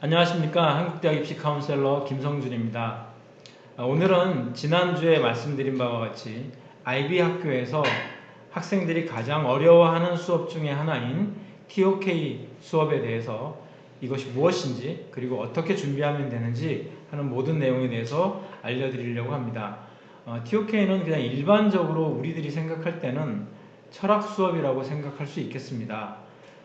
안녕하십니까. 한국대학 입시 카운셀러 김성준입니다. 오늘은 지난주에 말씀드린 바와 같이 IB 학교에서 학생들이 가장 어려워하는 수업 중에 하나인 TOK 수업에 대해서 이것이 무엇인지 그리고 어떻게 준비하면 되는지 하는 모든 내용에 대해서 알려드리려고 합니다. TOK는 그냥 일반적으로 우리들이 생각할 때는 철학 수업이라고 생각할 수 있겠습니다.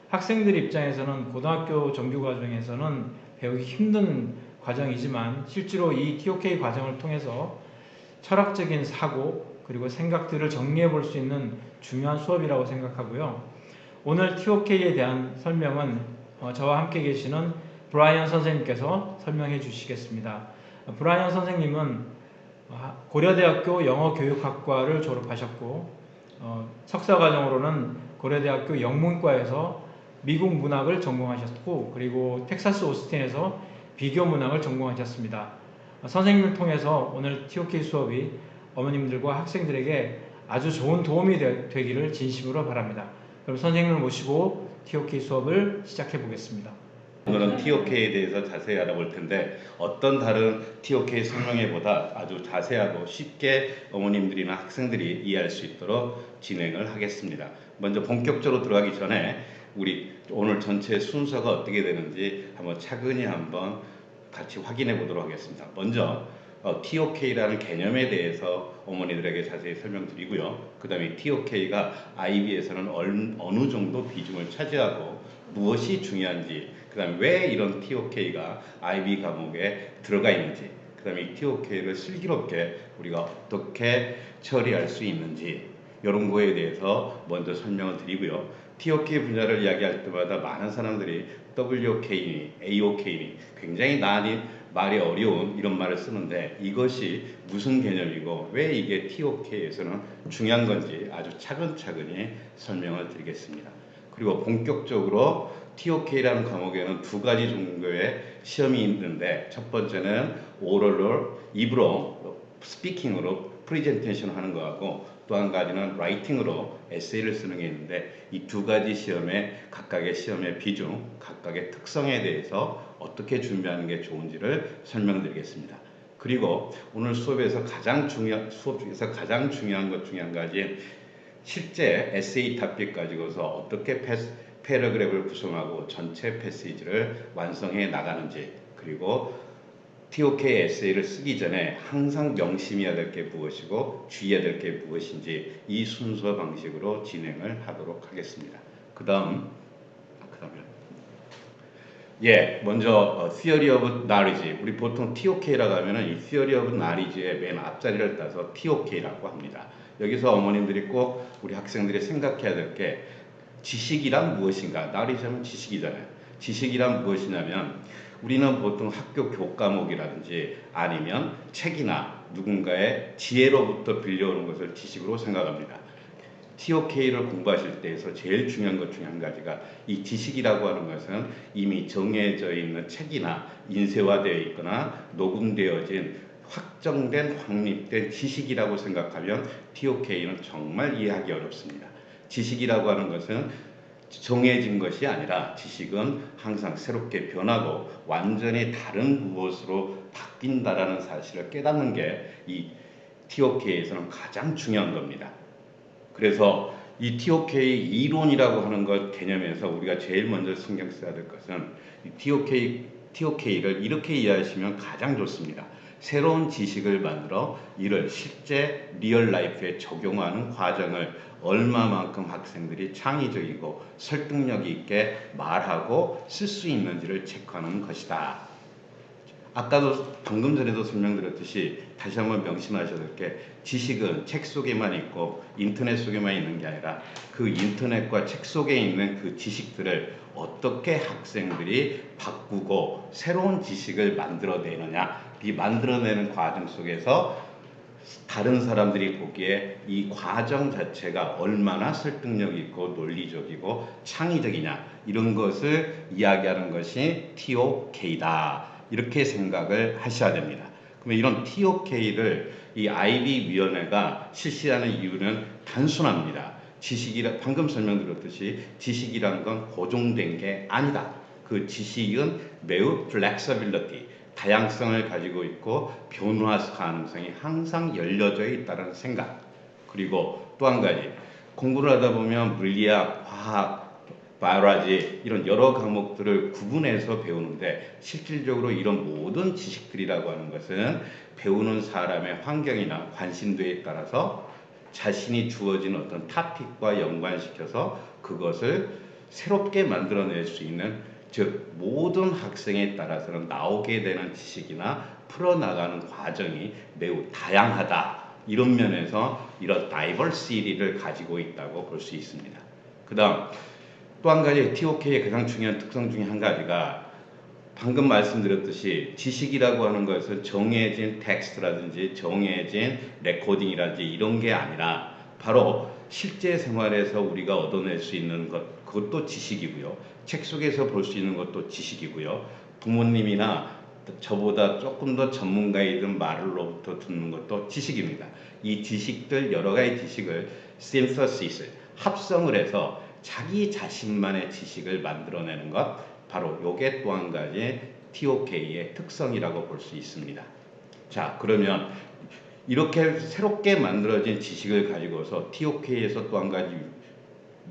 학생들 입장에서는 고등학교 정규 과정에서는 배우기 힘든 과정이지만 실제로 이 TOK 과정을 통해서 철학적인 사고 그리고 생각들을 정리해 볼 수 있는 중요한 수업이라고 생각하고요. 오늘 TOK에 대한 설명은 저와 함께 계시는 브라이언 선생님께서 설명해 주시겠습니다. 브라이언 선생님은 고려대학교 영어교육학과를 졸업하셨고 석사과정으로는 고려대학교 영문과에서 미국 문학을 전공하셨고 그리고 텍사스 오스틴에서 비교 문학을 전공하셨습니다. 선생님을 통해서 오늘 TOK 수업이 어머님들과 학생들에게 아주 좋은 도움이 되기를 진심으로 바랍니다. 그럼 선생님을 모시고 TOK 수업을 시작해 보겠습니다. 오늘은 TOK에 대해서 자세히 알아볼 텐데 어떤 다른 TOK 설명회보다 아주 자세하고 쉽게 어머님들이나 학생들이 이해할 수 있도록 진행을 하겠습니다. 먼저 본격적으로 들어가기 전에 우리 오늘 전체 순서가 어떻게 되는지 차근히 한번 같이 확인해 보도록 하겠습니다. 먼저 TOK라는 개념에 대해서 어머니들에게 자세히 설명드리고요. 그 다음에 TOK가 IB에서는 어느 정도 비중을 차지하고 무엇이 중요한지, 그 다음에 왜 이런 TOK가 IB 과목에 들어가 있는지, 그 다음에 이 TOK를 슬기롭게 우리가 어떻게 처리할 수 있는지 이런 거에 대해서 먼저 설명을 드리고요. TOK 분야를 이야기할 때마다 많은 사람들이 WOK니 AOK니 굉장히 말이 어려운 이런 말을 쓰는데 이것이 무슨 개념이고 왜 이게 TOK에서는 중요한 건지 아주 차근차근히 설명을 드리겠습니다. 그리고 본격적으로 TOK라는 과목에는 두 가지 종류의 시험이 있는데 첫 번째는 오럴로 입으로 스피킹으로 프레젠테이션 하는 거하고 또 한 가지는 라이팅으로 에세이를 쓰는 게 있는데 이 두 가지 시험의 각각의 시험의 비중, 각각의 특성에 대해서 어떻게 준비하는 게 좋은지를 설명드리겠습니다. 그리고 오늘 수업 중에서 가장 중요한 것 중에 한 가지 실제 에세이 토픽 가지고서 어떻게 패러그래프를 구성하고 전체 패시지를 완성해 나가는지 그리고 TOK 에세이를 쓰기 전에 항상 명심해야 될 게 무엇이고 주의해야 될 게 무엇인지 이 순서 방식으로 진행을 하도록 하겠습니다. 먼저 Theory of Knowledge. 우리 보통 TOK라고 하면은 이 Theory of Knowledge의 맨 앞자리를 따서 TOK라고 합니다. 여기서 어머님들이 꼭 우리 학생들이 생각해야 될 게 지식이란 무엇인가? knowledge 하면 지식이잖아요. 지식이란 무엇이냐면 우리는 보통 학교 교과목이라든지 아니면 책이나 누군가의 지혜로부터 빌려오는 것을 지식으로 생각합니다. TOK를 공부하실 때에서 제일 중요한 것 중에 한 가지가 이 지식이라고 하는 것은 이미 정해져 있는 책이나 인쇄화되어 있거나 녹음되어진 확정된 확립된 지식이라고 생각하면 TOK는 정말 이해하기 어렵습니다. 지식이라고 하는 것은 정해진 것이 아니라 지식은 항상 새롭게 변하고 완전히 다른 무엇으로 바뀐다라는 사실을 깨닫는 게 이 TOK에서는 가장 중요한 겁니다. 그래서 이 TOK 이론이라고 하는 것 개념에서 우리가 제일 먼저 신경 써야 될 것은 이 TOK를 이렇게 이해하시면 가장 좋습니다. 새로운 지식을 만들어 이를 실제 리얼 라이프에 적용하는 과정을 얼마만큼 학생들이 창의적이고 설득력 있게 말하고 쓸 수 있는지를 체크하는 것이다. 아까도 방금 전에도 설명드렸듯이 다시 한번 명심하셔야 될 게 지식은 책 속에만 있고 인터넷 속에만 있는 게 아니라 그 인터넷과 책 속에 있는 그 지식들을 어떻게 학생들이 바꾸고 새로운 지식을 만들어내느냐, 이 만들어내는 과정 속에서 다른 사람들이 보기에 이 과정 자체가 얼마나 설득력 있고 논리적이고 창의적이냐 이런 것을 이야기하는 것이 TOK다. 이렇게 생각을 하셔야 됩니다. 그러면 이런 TOK를 이 IB 위원회가 실시하는 이유는 단순합니다. 방금 설명드렸듯이 지식이란 건 고정된 게 아니다. 그 지식은 매우 flexibility, 다양성을 가지고 있고 변화 가능성이 항상 열려져 있다는 생각. 그리고 또 한 가지, 공부를 하다 보면 물리학, 과학, 바이올로지 이런 여러 과목들을 구분해서 배우는데 실질적으로 이런 모든 지식들이라고 하는 것은 배우는 사람의 환경이나 관심도에 따라서 자신이 주어진 어떤 토픽과 연관시켜서 그것을 새롭게 만들어낼 수 있는, 즉 모든 학생에 따라서는 나오게 되는 지식이나 풀어나가는 과정이 매우 다양하다. 이런 면에서 이런 다이버시티를 가지고 있다고 볼 수 있습니다. 그 다음 또 한 가지 TOK의 가장 중요한 특성 중에 한 가지가 방금 말씀드렸듯이 지식이라고 하는 것은 정해진 텍스트라든지 정해진 레코딩이라든지 이런 게 아니라 바로 실제 생활에서 우리가 얻어낼 수 있는 것, 그것도 지식이고요. 책 속에서 볼 수 있는 것도 지식이고요. 부모님이나 저보다 조금 더 전문가이든 말로부터 듣는 것도 지식입니다. 이 지식들, 여러 가지 지식을 synthesis, 합성을 해서 자기 자신만의 지식을 만들어내는 것, 바로 요게 또 한 가지 TOK의 특성이라고 볼 수 있습니다. 자, 그러면 이렇게 새롭게 만들어진 지식을 가지고서 TOK에서 또 한 가지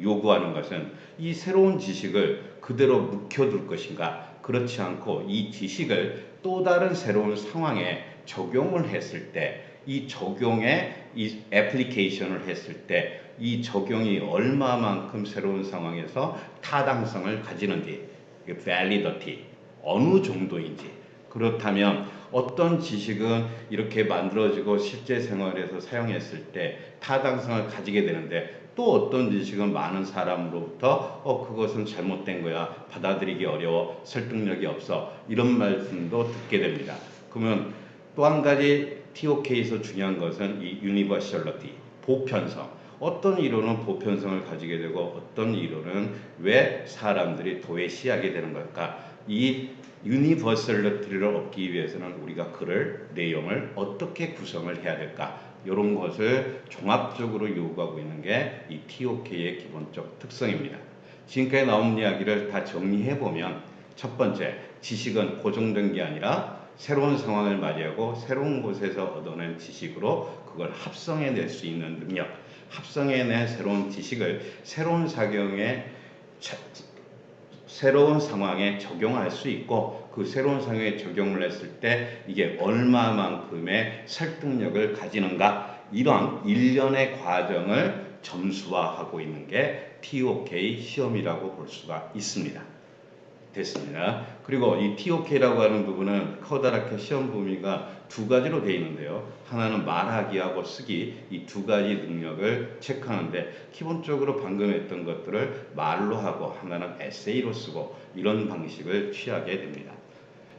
요구하는 것은 이 새로운 지식을 그대로 묵혀둘 것인가, 그렇지 않고 이 지식을 또 다른 새로운 상황에 적용을 했을 때, 이 적용에 이 애플리케이션을 했을 때 이 적용이 얼마만큼 새로운 상황에서 타당성을 가지는지, validity 어느 정도인지, 그렇다면 어떤 지식은 이렇게 만들어지고 실제 생활에서 사용했을 때 타당성을 가지게 되는데 또 어떤 지식은 많은 사람으로부터 그것은 잘못된 거야, 받아들이기 어려워, 설득력이 없어, 이런 말씀도 듣게 됩니다. 그러면 또 한 가지 TOK에서 중요한 것은 이 universality, 보편성. 어떤 이론은 보편성을 가지게 되고 어떤 이론은 왜 사람들이 도외시하게 되는 걸까? 이 유니버설리티를 얻기 위해서는 우리가 글을, 내용을 어떻게 구성을 해야 될까? 이런 것을 종합적으로 요구하고 있는 게 이 TOK의 기본적 특성입니다. 지금까지 나온 이야기를 다 정리해보면, 첫 번째, 지식은 고정된 게 아니라 새로운 상황을 맞이하고 새로운 곳에서 얻어낸 지식으로 그걸 합성해낼 수 있는 능력, 합성해낸 새로운 지식을 새로운 새로운 상황에 적용할 수 있고, 그 새로운 상황에 적용을 했을 때 이게 얼마만큼의 설득력을 가지는가, 이런 일련의 과정을 점수화하고 있는 게 TOK 시험이라고 볼 수가 있습니다. 됐습니다. 그리고 이 TOK라고 하는 부분은 커다랗게 시험 범위가 두 가지로 되어 있는데요. 하나는 말하기하고 쓰기, 이 두 가지 능력을 체크하는데 기본적으로 방금 했던 것들을 말로 하고 하나는 에세이로 쓰고, 이런 방식을 취하게 됩니다.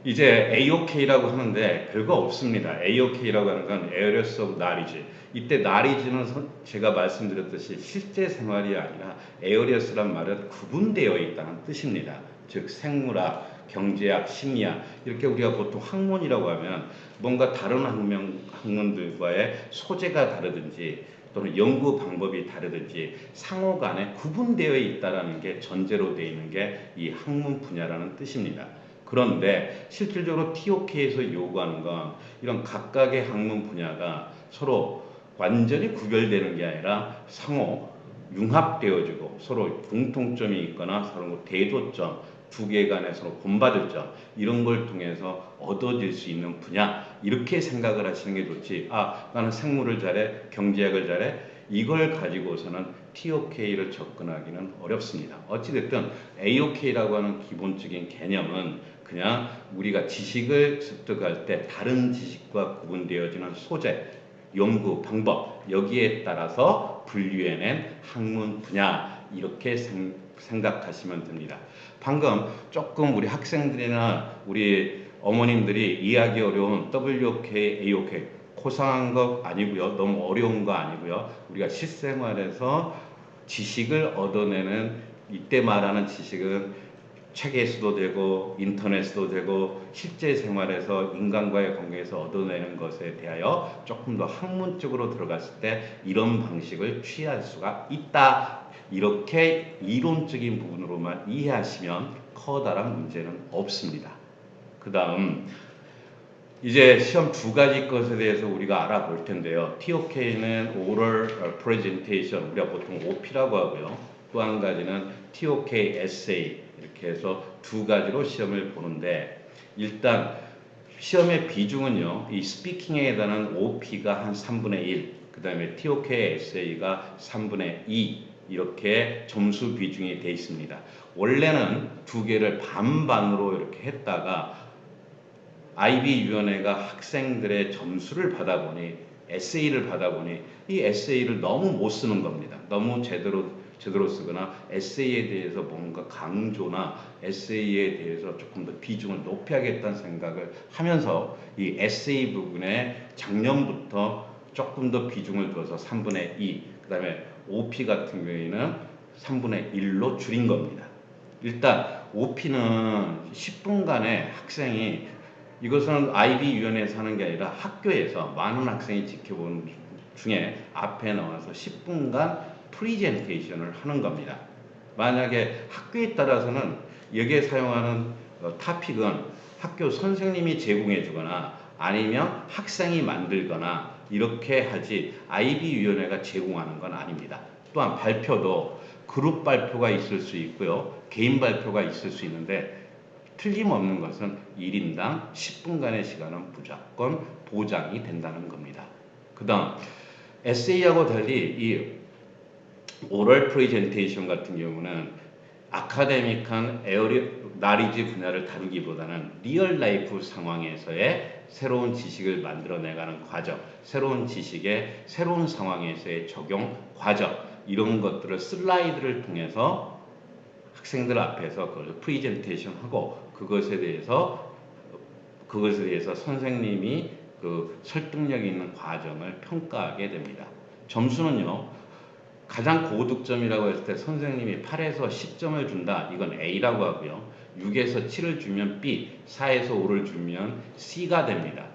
이제 AOK라고 하는데 별거 없습니다. AOK라고 하는 건 Areas of Knowledge. 이때 knowledge는 제가 말씀드렸듯이 실제 생활이 아니라 Areas란 말은 구분되어 있다는 뜻입니다. 즉 생물학, 경제학, 심리학, 이렇게 우리가 보통 학문이라고 하면 뭔가 다른 학문들과의 소재가 다르든지 또는 연구 방법이 다르든지 상호 간에 구분되어 있다는 게 전제로 되어 있는 게 이 학문 분야라는 뜻입니다. 그런데 실질적으로 TOK에서 요구하는 건 이런 각각의 학문 분야가 서로 완전히 구별되는 게 아니라 상호 융합되어지고 서로 공통점이 있거나 서로 대조점, 두 개 간의 서로 본받을 점, 이런 걸 통해서 얻어질 수 있는 분야, 이렇게 생각을 하시는 게 좋지, 나는 생물을 잘해, 경제학을 잘해, 이걸 가지고서는 TOK를 접근하기는 어렵습니다. 어찌됐든 AOK라고 하는 기본적인 개념은 그냥 우리가 지식을 습득할 때 다른 지식과 구분되어지는 소재, 연구 방법, 여기에 따라서 분류해낸 학문 분야, 이렇게 생각하시면 됩니다. 방금 조금 우리 학생들이나 우리 어머님들이 이해하기 어려운 WOK, AOK 고상한 거 아니고요. 너무 어려운 거 아니고요. 우리가 실생활에서 지식을 얻어내는, 이때 말하는 지식은 책에서도 되고 인터넷에도 되고 실제 생활에서 인간과의 관계에서 얻어내는 것에 대하여 조금 더 학문적으로 들어갔을 때 이런 방식을 취할 수가 있다. 이렇게 이론적인 부분으로만 이해하시면 커다란 문제는 없습니다. 그 다음 이제 시험 두 가지 것에 대해서 우리가 알아볼 텐데요. TOK는 Oral Presentation, 우리가 보통 OP라고 하고요. 또 한 가지는 TOK Essay, 이렇게 해서 두 가지로 시험을 보는데, 일단 시험의 비중은요, 이 스피킹에 해당하는 OP가 한 3분의 1, 그 다음에 TOK Essay가 3분의 2, 이렇게 점수 비중이 되어 있습니다. 원래는 두 개를 반반으로 이렇게 했다가 IB위원회가 학생들의 점수를 받아보니, 에세이를 받아보니 이 에세이를 너무 못 쓰는 겁니다. 너무 제대로 쓰거나 에세이에 대해서 뭔가 강조나 에세이에 대해서 조금 더 비중을 높여야겠다는 생각을 하면서 이 에세이 부분에 작년부터 조금 더 비중을 둬서 3분의 2, 그 다음에 OP 같은 경우에는 3분의 1로 줄인 겁니다. 일단 OP는 10분간의 학생이, 이것은 IB위원회에서 하는 게 아니라 학교에서 많은 학생이 지켜본 중에 앞에 나와서 10분간 프리젠테이션을 하는 겁니다. 만약에 학교에 따라서는 여기에 사용하는 타픽은 학교 선생님이 제공해 주거나 아니면 학생이 만들거나 이렇게 하지 IB위원회가 제공하는 건 아닙니다. 또한 발표도 그룹 발표가 있을 수 있고요. 개인 발표가 있을 수 있는데, 틀림없는 것은 1인당 10분간의 시간은 무조건 보장이 된다는 겁니다. 그 다음 에세이하고 달리 이 오럴 프레젠테이션 같은 경우는 아카데믹한 나리지 분야를 다루기보다는 리얼 라이프 상황에서의 새로운 지식을 만들어내가는 과정, 새로운 지식의 새로운 상황에서의 적용 과정, 이런 것들을 슬라이드를 통해서 학생들 앞에서 그걸 프레젠테이션 하고 그것에 대해서 선생님이 그 설득력 있는 과정을 평가하게 됩니다. 점수는요, 가장 고득점이라고 했을 때 선생님이 8에서 10점을 준다, 이건 A라고 하고요. 6에서 7을 주면 B, 4에서 5를 주면 C가 됩니다.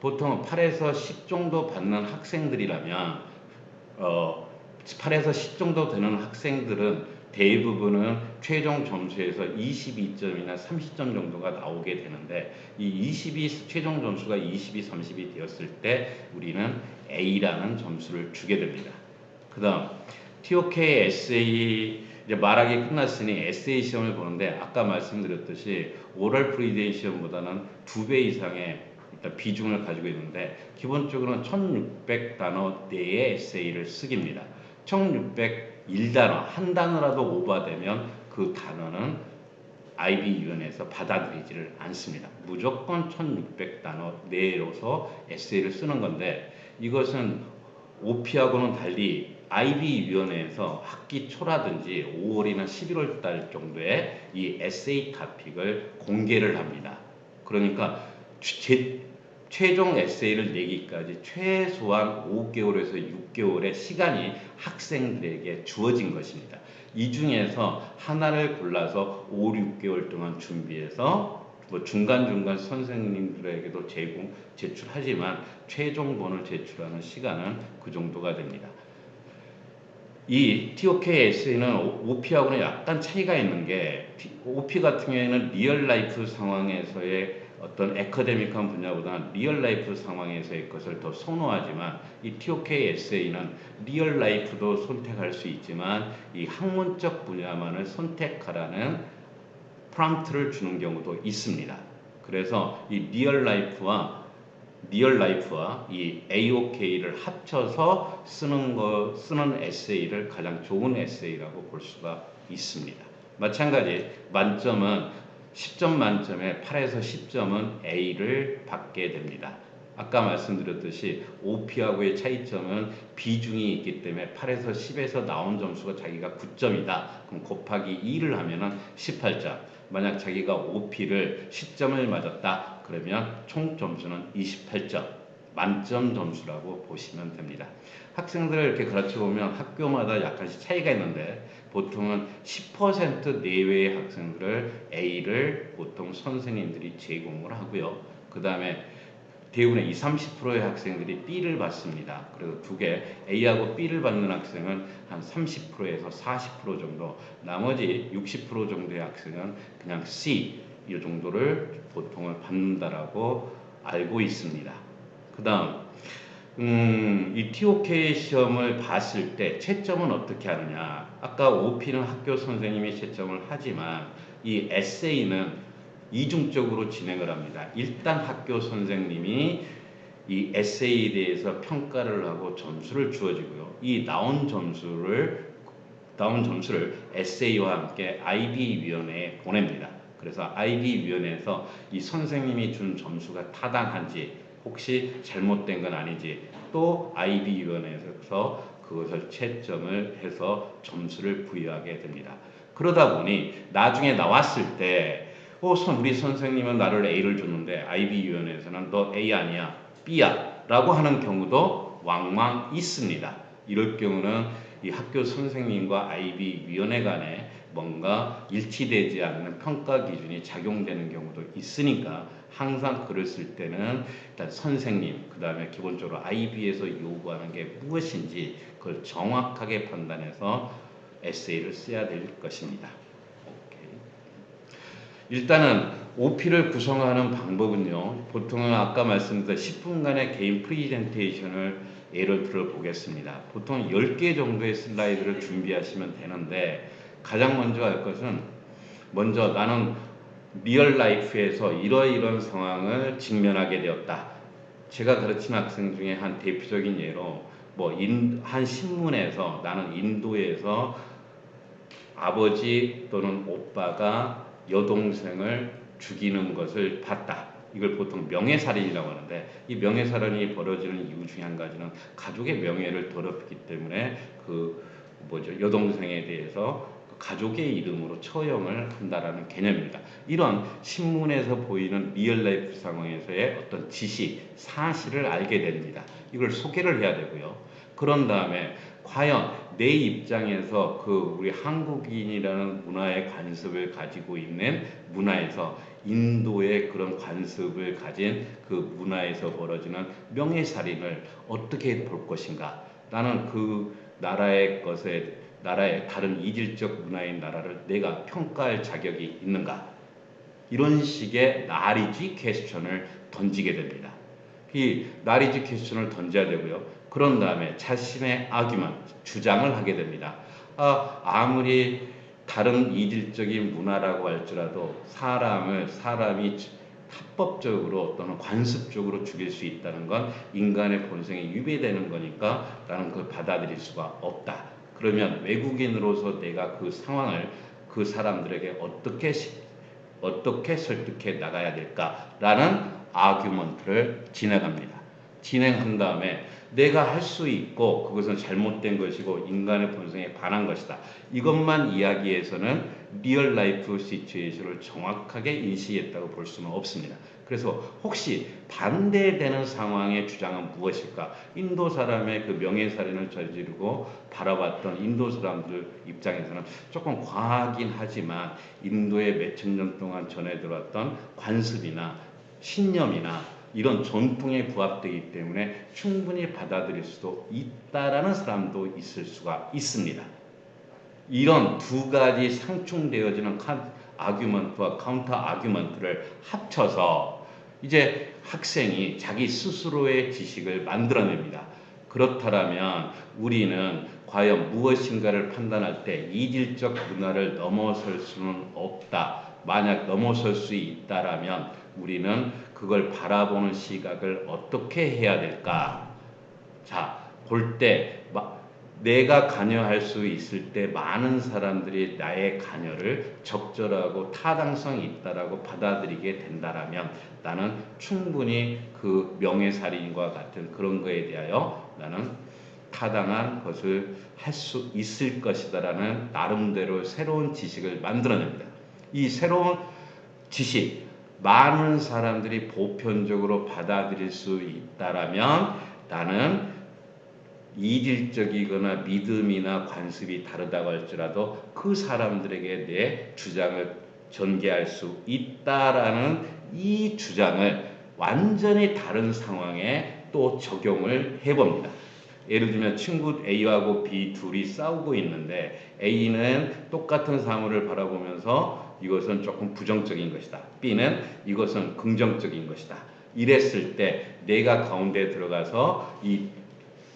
보통 8에서 10 정도 받는 학생들이라면 8에서 10 정도 되는 학생들은 대부분은 최종 점수에서 22점이나 30점 정도가 나오게 되는데, 이 최종 점수가 22, 30이 되었을 때 우리는 A라는 점수를 주게 됩니다. 그 다음 TOK 에세이, 이제 말하기 끝났으니 에세이 시험을 보는데, 아까 말씀드렸듯이 오럴 프리젠 시험보다는 2배 이상의 일단 비중을 가지고 있는데, 기본적으로는 1600단어 내의 에세이를 쓰기입니다. 1601단어, 한 단어라도 오버되면 그 단어는 IB위원회에서 받아들이지를 않습니다. 무조건 1600단어 내로서 에세이를 쓰는 건데, 이것은 OP하고는 달리 IB위원회에서 학기 초라든지 5월이나 11월 달 정도에 이 에세이 토픽을 공개를 합니다. 그러니까 최종 에세이를 내기까지 최소한 5개월에서 6개월의 시간이 학생들에게 주어진 것입니다. 이 중에서 하나를 골라서 5, 6개월 동안 준비해서 중간중간 선생님들에게도 제출하지만 최종본을 제출하는 시간은 그 정도가 됩니다. 이 TOK 에세이는 OP하고는 약간 차이가 있는 게, OP 같은 경우에는 리얼 라이프 상황에서의 어떤 에커데믹한 분야보다는 리얼 라이프 상황에서의 것을 더 선호하지만, 이 TOK 에세이는 리얼 라이프도 선택할 수 있지만 이 학문적 분야만을 선택하라는 프롬프트를 주는 경우도 있습니다. 그래서 이 리얼 라이프와 이 AOK를 합쳐서 쓰는 에세이를 가장 좋은 에세이라고 볼 수가 있습니다. 마찬가지 만점은 10점 만점에 8에서 10점은 A를 받게 됩니다. 아까 말씀드렸듯이 OP하고의 차이점은 비중이 있기 때문에 8에서 10에서 나온 점수가 자기가 9점이다. 그럼 곱하기 2를 하면은 18점. 만약 자기가 OP를 10점을 맞았다. 그러면 총 점수는 28점. 만점 점수라고 보시면 됩니다. 학생들을 이렇게 가르쳐 보면 학교마다 약간씩 차이가 있는데, 보통은 10% 내외의 학생들을 A를 보통 선생님들이 제공을 하고요. 그 다음에 대부분의 30%의 학생들이 B를 받습니다. 그리고 두 개 A하고 B를 받는 학생은 한 30%에서 40% 정도, 나머지 60% 정도의 학생은 그냥 C 이 정도를 보통을 받는다라고 알고 있습니다. 그 다음 이 TOK 시험을 봤을 때 채점은 어떻게 하느냐. 아까 OP는 학교 선생님이 채점을 하지만 이 에세이는 이중적으로 진행을 합니다. 일단 학교 선생님이 이 에세이에 대해서 평가를 하고 점수를 주어지고요. 이 나온 점수를 에세이와 함께 IB 위원회에 보냅니다. 그래서 IB 위원회에서 이 선생님이 준 점수가 타당한지, 혹시 잘못된 건 아닌지, 또 IB위원회에서 그것을 채점을 해서 점수를 부여하게 됩니다. 그러다 보니 나중에 나왔을 때 우리 선생님은 나를 A를 줬는데 IB위원회에서는 너 A 아니야 B야 라고 하는 경우도 왕왕 있습니다. 이럴 경우는 이 학교 선생님과 IB위원회 간에 뭔가 일치되지 않는 평가 기준이 작용되는 경우도 있으니까 항상 글을 쓸 때는 일단 선생님, 그 다음에 기본적으로 IB에서 요구하는 게 무엇인지 그걸 정확하게 판단해서 에세이를 써야 될 것입니다. 오케이. 일단은 OP를 구성하는 방법은요, 보통은 아까 말씀드린 10분간의 개인 프리젠테이션을 예를 들어 보겠습니다. 보통 10개 정도의 슬라이드를 준비하시면 되는데, 가장 먼저 할 것은, 먼저 나는 리얼 라이프에서 이러이러한 상황을 직면하게 되었다. 제가 가르친 학생 중에 한 대표적인 예로 한 신문에서 나는 인도에서 아버지 또는 오빠가 여동생을 죽이는 것을 봤다. 이걸 보통 명예살인이라고 하는데, 이 명예살인이 벌어지는 이유 중에 한 가지는 가족의 명예를 더럽히기 때문에 여동생에 대해서 가족의 이름으로 처형을 한다라는 개념입니다. 이런 신문에서 보이는 리얼라이프 상황에서의 어떤 지시, 사실을 알게 됩니다. 이걸 소개를 해야 되고요. 그런 다음에 과연 내 입장에서 우리 한국인이라는 문화의 관습을 가지고 있는 문화에서 인도의 그런 관습을 가진 그 문화에서 벌어지는 명예살인을 어떻게 볼 것인가? 나는 그 나라의 다른 이질적 문화인 나라를 내가 평가할 자격이 있는가? 이런 식의 나리지 퀘스천을 던지게 됩니다. 이 나리지 퀘스천을 던져야 되고요. 그런 다음에 자신의 주장을 하게 됩니다. 아무리 다른 이질적인 문화라고 할지라도 사람이 합법적으로 또는 관습적으로 죽일 수 있다는 건 인간의 본성에 위배되는 거니까 나는 그걸 받아들일 수가 없다. 그러면 외국인으로서 내가 그 상황을 그 사람들에게 어떻게 설득해 나가야 될까라는 아규먼트를 진행한 다음에 내가 할 수 있고 그것은 잘못된 것이고 인간의 본성에 반한 것이다. 이것만 이야기해서는 리얼 라이프 시츄에이션을 정확하게 인식했다고 볼 수는 없습니다. 그래서 혹시 반대되는 상황의 주장은 무엇일까? 인도 사람의 그 명예살인을 저지르고 바라봤던 인도 사람들 입장에서는 조금 과하긴 하지만 인도의 몇천 년 동안 전해들어왔던 관습이나 신념이나 이런 전통에 부합되기 때문에 충분히 받아들일 수도 있다라는 사람도 있을 수가 있습니다. 이런 두 가지 상충되어지는 아규먼트와 카운터 아규먼트를 합쳐서 이제 학생이 자기 스스로의 지식을 만들어냅니다. 그렇다면 우리는 과연 무엇인가를 판단할 때 이질적 문화를 넘어설 수는 없다. 만약 넘어설 수 있다라면 우리는 그걸 바라보는 시각을 어떻게 해야 될까? 자, 볼 때 내가 관여할 수 있을 때 많은 사람들이 나의 관여를 적절하고 타당성이 있다라고 받아들이게 된다라면 나는 충분히 그 명예살인과 같은 그런 거에 대하여 나는 타당한 것을 할 수 있을 것이다라는 나름대로 새로운 지식을 만들어냅니다. 이 새로운 지식, 많은 사람들이 보편적으로 받아들일 수 있다라면 나는 이질적이거나 믿음이나 관습이 다르다고 할지라도 그 사람들에게 내 주장을 전개할 수 있다라는 이 주장을 완전히 다른 상황에 또 적용을 해봅니다. 예를 들면 친구 A하고 B 둘이 싸우고 있는데 A는 똑같은 사물을 바라보면서 이것은 조금 부정적인 것이다. B는 이것은 긍정적인 것이다. 이랬을 때 내가 가운데 들어가서 이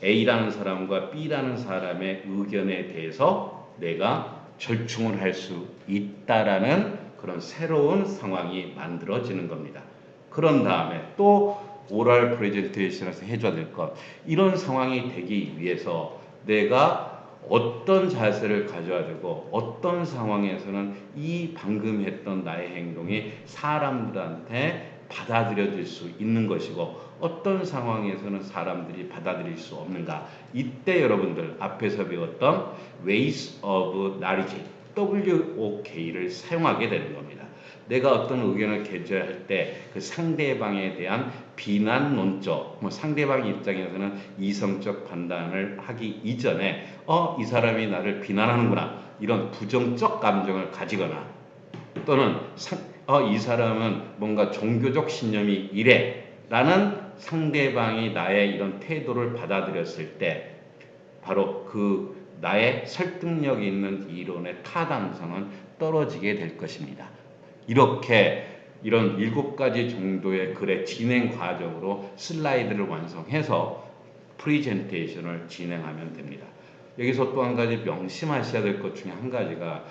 A라는 사람과 B라는 사람의 의견에 대해서 내가 절충을 할 수 있다라는 그런 새로운 상황이 만들어지는 겁니다. 그런 다음에 또 오럴 프레젠테이션에서 해줘야 될 것, 이런 상황이 되기 위해서 내가 어떤 자세를 가져야 되고 어떤 상황에서는 이 방금 했던 나의 행동이 사람들한테 받아들여질 수 있는 것이고 어떤 상황에서는 사람들이 받아들일 수 없는가. 이때 여러분들 앞에서 배웠던 Ways of Knowledge, WOK를 사용하게 되는 겁니다. 내가 어떤 의견을 개진할 때 그 상대방에 대한 비난론적, 상대방 입장에서는 이성적 판단을 하기 이전에 이 사람이 나를 비난하는구나, 이런 부정적 감정을 가지거나 또는 이 사람은 뭔가 종교적 신념이 이래 라는 상대방이 나의 이런 태도를 받아들였을 때 바로 그 나의 설득력 있는 이론의 타당성은 떨어지게 될 것입니다. 이렇게 이런 7가지 정도의 글의 진행 과정으로 슬라이드를 완성해서 프리젠테이션을 진행하면 됩니다. 여기서 또 한 가지 명심하셔야 될 것 중에 한 가지가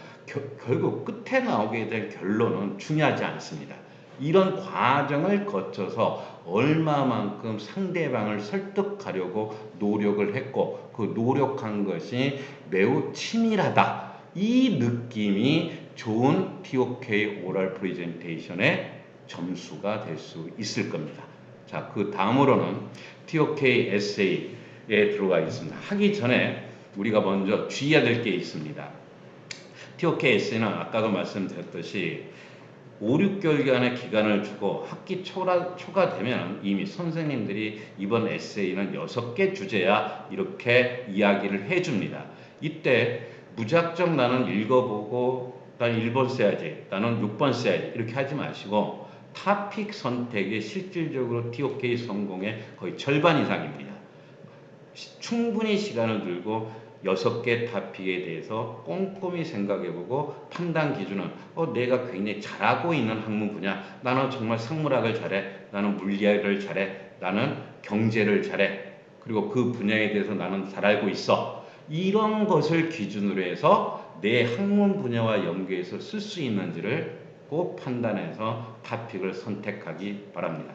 결국 끝에 나오게 될 결론은 중요하지 않습니다. 이런 과정을 거쳐서 얼마만큼 상대방을 설득하려고 노력을 했고 그 노력한 것이 매우 치밀하다, 이 느낌이 좋은 TOK 오럴 프레젠테이션의 점수가 될 수 있을 겁니다. 자, 그 다음으로는 TOK 에세이에 들어가겠습니다. 하기 전에 우리가 먼저 주의해야 될 게 있습니다. TOK 에세이는 아까도 말씀드렸듯이 5, 6개월간의 기간을 주고 학기 초가 되면 이미 선생님들이 이번 에세이는 6개 주제야 이렇게 이야기를 해줍니다. 이때 무작정 나는 읽어보고 난 1번 써야지, 나는 6번 써야지 이렇게 하지 마시고 토픽 선택이 실질적으로 TOK 성공의 거의 절반 이상입니다. 충분히 시간을 들고 6개 토픽에 대해서 꼼꼼히 생각해보고 판단 기준은 내가 굉장히 잘하고 있는 학문 분야, 나는 정말 생물학을 잘해, 나는 물리학을 잘해, 나는 경제를 잘해, 그리고 그 분야에 대해서 나는 잘 알고 있어, 이런 것을 기준으로 해서 내 학문 분야와 연계해서 쓸 수 있는지를 꼭 판단해서 토픽을 선택하기 바랍니다.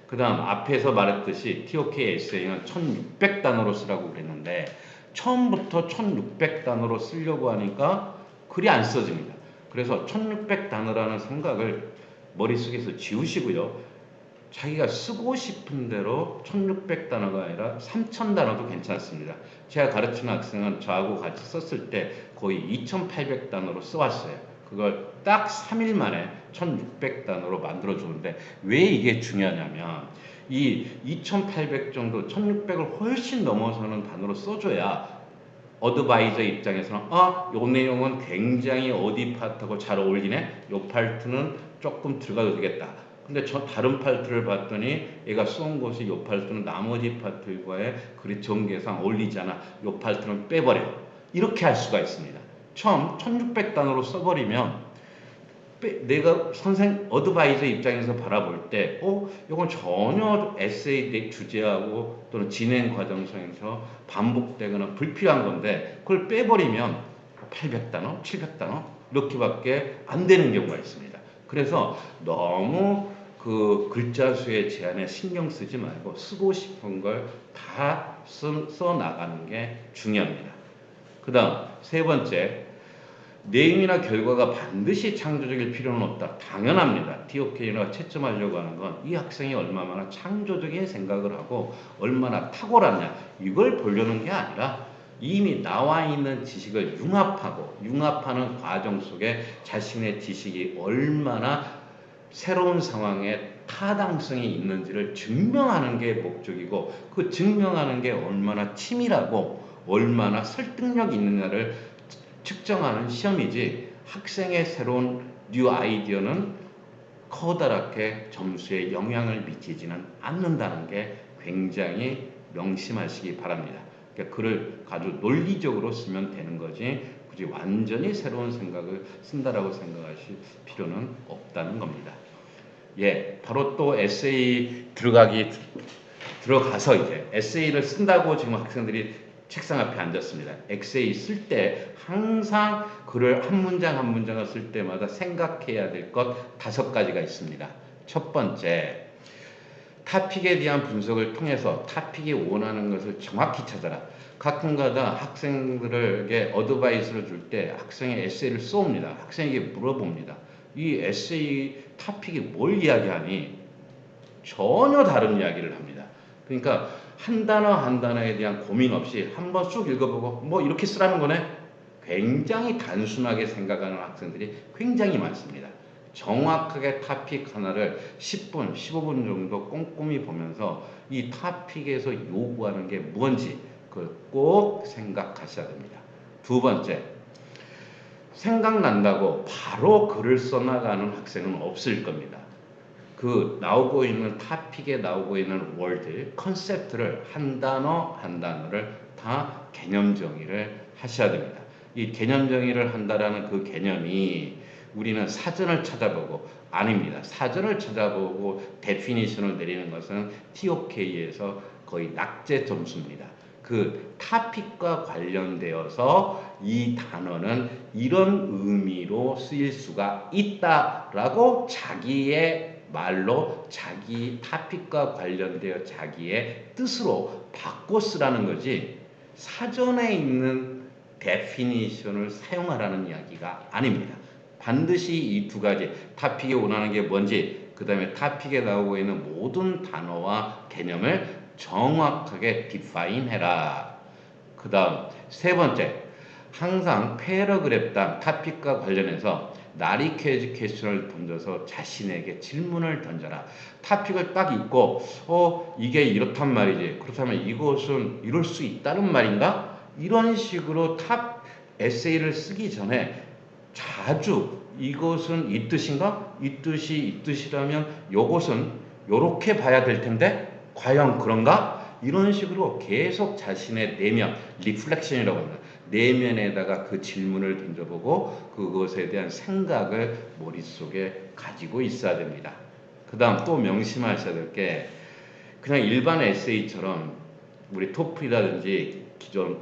그 다음 앞에서 말했듯이 TOK 에세이는 1600단어로 쓰라고 그랬는데 처음부터 1600단어로 쓰려고 하니까 글이 안 써집니다. 그래서 1600단어라는 생각을 머릿속에서 지우시고요. 자기가 쓰고 싶은 대로 1600단어가 아니라 3000단어도 괜찮습니다. 제가 가르치는 학생은 저하고 같이 썼을 때 거의 2800단어로 써왔어요. 그걸 딱 3일 만에 1600단어로 만들어주는데 왜 이게 중요하냐면 이 2800 정도 1600을 훨씬 넘어서는 단어로 써줘야 어드바이저 입장에서는 요 내용은 굉장히 어디 파트하고 잘 어울리네, 요 파트는 조금 들어가도 되겠다. 근데 저 다른 파트를 봤더니 얘가 쏜 것이 요 파트는 나머지 파트와의 글의 전개상 어울리지 않아, 요 파트는 빼버려, 이렇게 할 수가 있습니다. 처음 1600단어로 써버리면 내가 어드바이저 입장에서 바라볼 때 이건 전혀 에세이 주제하고 또는 진행 과정에서 반복되거나 불필요한 건데 그걸 빼버리면 800단어, 700단어 이렇게밖에 안 되는 경우가 있습니다. 그래서 너무 그 글자 수의 제한에 신경 쓰지 말고 쓰고 싶은 걸 다 써 나가는 게 중요합니다. 그 다음 세 번째, 내용이나 결과가 반드시 창조적일 필요는 없다. 당연합니다. TOK가 채점하려고 하는 건 이 학생이 얼마나 창조적인 생각을 하고 얼마나 탁월하냐, 이걸 보려는 게 아니라 이미 나와 있는 지식을 융합하는 과정 속에 자신의 지식이 얼마나 새로운 상황에 타당성이 있는지를 증명하는 게 목적이고 그 증명하는 게 얼마나 치밀하고 얼마나 설득력 있느냐를 측정하는 시험이지 학생의 새로운 뉴 아이디어는 커다랗게 점수에 영향을 미치지는 않는다는 게 굉장히 명심하시기 바랍니다. 그러니까 글을 아주 논리적으로 쓰면 되는 거지 굳이 완전히 새로운 생각을 쓴다라고 생각하실 필요는 없다는 겁니다. 예, 바로 또 에세이 들어가서 이제 에세이를 쓴다고 지금 학생들이 책상 앞에 앉았습니다. 에세이 쓸 때 항상 글을 한 문장 한 문장을 쓸 때마다 생각해야 될 것 5가지가 있습니다. 첫 번째, 타픽에 대한 분석을 통해서 타픽이 원하는 것을 정확히 찾아라. 가끔가다 학생들에게 어드바이스를 줄 때 학생의 에세이를 써옵니다. 학생에게 물어봅니다. 이 에세이 타픽이 뭘 이야기하니? 전혀 다른 이야기를 합니다. 그러니까 한 단어 한 단어에 대한 고민 없이 한번 쑥 읽어보고 뭐 이렇게 쓰라는 거네? 굉장히 단순하게 생각하는 학생들이 굉장히 많습니다. 정확하게 타픽 하나를 10분, 15분 정도 꼼꼼히 보면서 이 타픽에서 요구하는 게 뭔지 그걸 꼭 생각하셔야 됩니다. 두 번째, 생각난다고 바로 글을 써나가는 학생은 없을 겁니다. 그 나오고 있는 타픽에 나오고 있는 월드, 컨셉트를 한 단어 한 단어를 다 개념 정의를 하셔야 됩니다. 이 개념 정의를 한다라는 그 개념이 우리는 사전을 찾아보고 아닙니다. 사전을 찾아보고 데피니션을 내리는 것은 TOK에서 거의 낙제 점수입니다. 그 타픽과 관련되어서 이 단어는 이런 의미로 쓰일 수가 있다라고 자기의 말로 자기 타픽과 관련되어 자기의 뜻으로 바꿔 쓰라는 거지 사전에 있는 데피니션을 사용하라는 이야기가 아닙니다. 반드시 이 2가지 타픽이 원하는 게 뭔지 그 다음에 타픽에 나오고 있는 모든 단어와 개념을 정확하게 디파인 해라. 그 다음 세 번째, 항상 패러그래프당 타픽과 관련해서 나리케이지 퀘스천을 던져서 자신에게 질문을 던져라. 타픽을 딱 읽고 이게 이렇단 말이지. 그렇다면 이것은 이럴 수 있다는 말인가? 이런 식으로 에세이를 쓰기 전에 자주 이것은 이 뜻인가? 이 뜻이 이 뜻이라면 요것은 요렇게 봐야 될 텐데 과연 그런가? 이런 식으로 계속 자신의 내면, 리플렉션이라고 합니다. 내면에다가 그 질문을 던져보고 그것에 대한 생각을 머릿속에 가지고 있어야 됩니다. 그 다음 또 명심하셔야 될 게 그냥 일반 에세이처럼 우리 토플이라든지 기존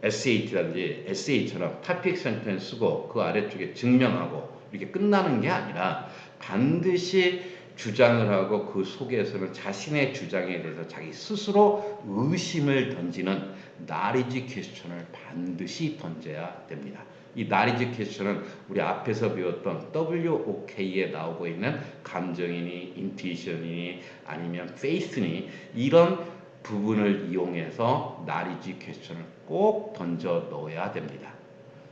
SAT라든지 에세이처럼 타픽 센텐스 쓰고 그 아래쪽에 증명하고 이렇게 끝나는 게 아니라 반드시 주장을 하고 그 속에서는 자신의 주장에 대해서 자기 스스로 의심을 던지는 나리지 퀘스천을 반드시 던져야 됩니다. 이 나리지 퀘스천은 우리 앞에서 배웠던 WOK에 나오고 있는 감정이니 인투이션이니 아니면 페이스니 이런 부분을 이용해서 나리지 퀘스천을 꼭 던져 넣어야 됩니다.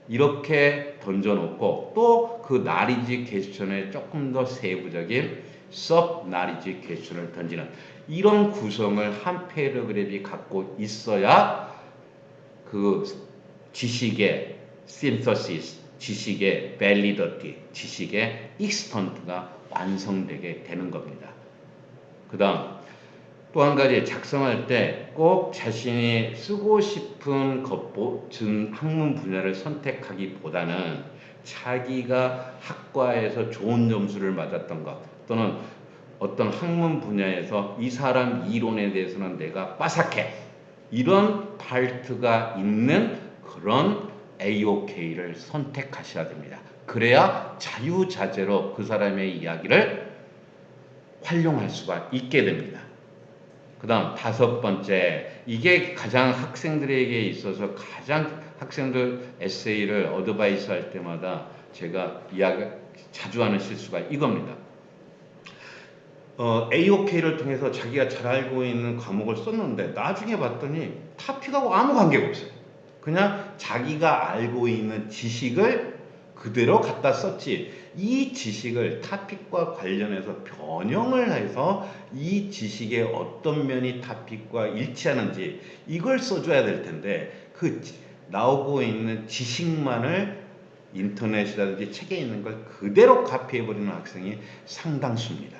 이렇게 던져 놓고 또 그 나리지 퀘스천에 조금 더 세부적인 서브 나리지 퀘스천을 던지는 이런 구성을 한 패러그래프이 갖고 있어야 그 지식의 synthesis, 지식의 validity, 지식의 extent가 완성되게 되는 겁니다. 그 다음 또 한 가지 작성할 때 꼭 자신이 쓰고 싶은 학문 분야를 선택하기보다는 자기가 학과에서 좋은 점수를 맞았던 것 또는 어떤 학문 분야에서 이 사람 이론에 대해서는 내가 빠삭해 이런 파트가 있는 그런 AOK를 선택하셔야 됩니다. 그래야 자유자재로 그 사람의 이야기를 활용할 수가 있게 됩니다. 그 다음 5번째, 이게 가장 학생들에게 있어서 가장 학생들 에세이를 어드바이스 할 때마다 제가 자주 하는 실수가 이겁니다. AOK를 통해서 자기가 잘 알고 있는 과목을 썼는데 나중에 봤더니 타픽하고 아무 관계가 없어요. 그냥 자기가 알고 있는 지식을 그대로 갖다 썼지 이 지식을 타픽과 관련해서 변형을 해서 이 지식의 어떤 면이 타픽과 일치하는지 이걸 써줘야 될 텐데 그 나오고 있는 지식만을 인터넷이라든지 책에 있는 걸 그대로 카피해버리는 학생이 상당수입니다.